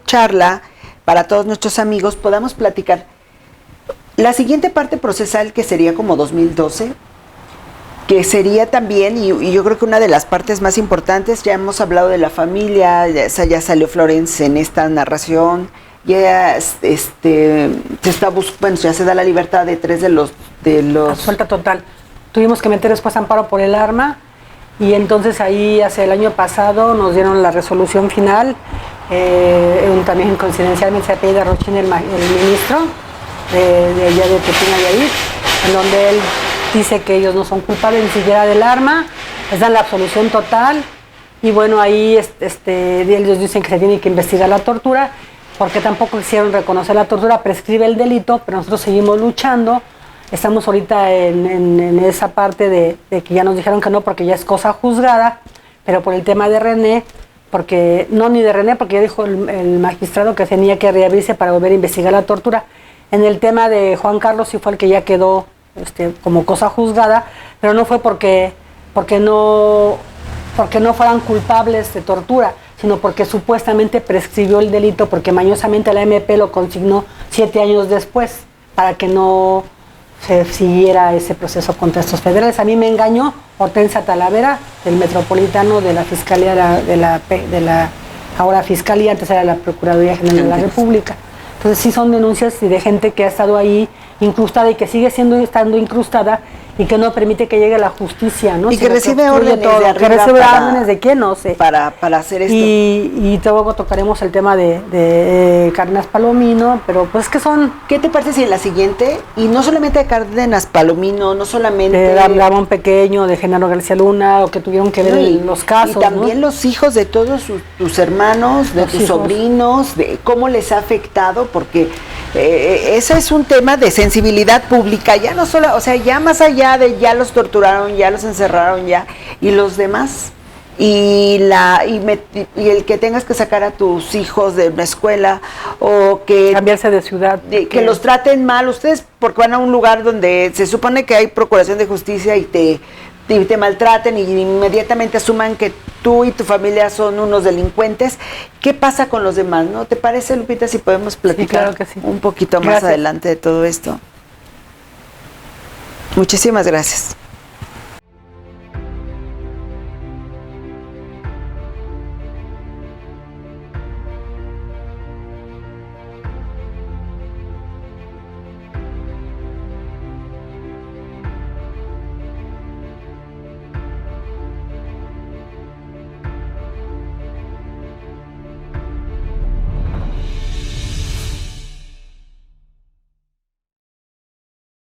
Speaker 1: charla, para todos nuestros amigos, podamos platicar la siguiente parte procesal, que sería como 2012, que sería también, y yo creo que una de las partes más importantes, ya hemos hablado de la familia, ya salió Florence en esta narración, ya ya se da la libertad de 3 de los
Speaker 2: Suelta total. Tuvimos que meter después amparo por el arma, y entonces ahí hace el año pasado nos dieron la resolución final. También coincidencialmente se apellida Rochín, el ministro de allá de Tepic Nayarit, en donde él dice que ellos no son culpables ni siquiera del arma, les dan la absolución total, y bueno, ahí ellos dicen que se tiene que investigar la tortura, porque tampoco quisieron reconocer la tortura, prescribe el delito, pero nosotros seguimos luchando. Estamos ahorita en esa parte de que ya nos dijeron que no, porque ya es cosa juzgada, pero por el tema de René, porque no ni de René, porque ya dijo el magistrado que tenía que reabrirse para volver a investigar la tortura. En el tema de Juan Carlos sí fue el que ya quedó como cosa juzgada, pero no fue porque no fueran culpables de tortura, sino porque supuestamente prescribió el delito, porque mañosamente la MP lo consignó 7 años después, para que no se siguiera ese proceso contra estos federales. A mí me engañó Hortensia Talavera, del Metropolitano de la Fiscalía de la ahora Fiscalía, antes era la Procuraduría General de la República. Entonces sí son denuncias de gente que ha estado ahí incrustada y que sigue estando incrustada y que no permite que llegue la justicia, ¿no?
Speaker 1: Y que recibe órdenes de arriba,
Speaker 2: que recibe órdenes de quién, no sé.
Speaker 1: Para hacer esto.
Speaker 2: Y luego tocaremos el tema de Cárdenas Palomino, pero pues que son...
Speaker 1: ¿Qué te parece si en la siguiente, y no solamente de Cárdenas Palomino, no solamente...
Speaker 2: De Ramón Pequeño, de Genaro García Luna, o que tuvieron que ver los casos,
Speaker 1: y también, ¿no?, los hijos de todos tus hermanos, de tus sobrinos, de cómo les ha afectado, porque ese es un tema de sensibilidad pública, ya no solo, o sea, ya más allá de ya los torturaron, ya los encerraron, ya, y los demás, y el que tengas que sacar a tus hijos de una escuela, o que
Speaker 2: cambiarse de ciudad,
Speaker 1: que los traten mal, ustedes porque van a un lugar donde se supone que hay procuración de justicia y te maltraten y inmediatamente asuman que tú y tu familia son unos delincuentes. ¿Qué pasa con los demás, no? ¿Te parece, Lupita, si podemos platicar
Speaker 2: claro que sí,
Speaker 1: un poquito más adelante de todo esto? Muchísimas gracias.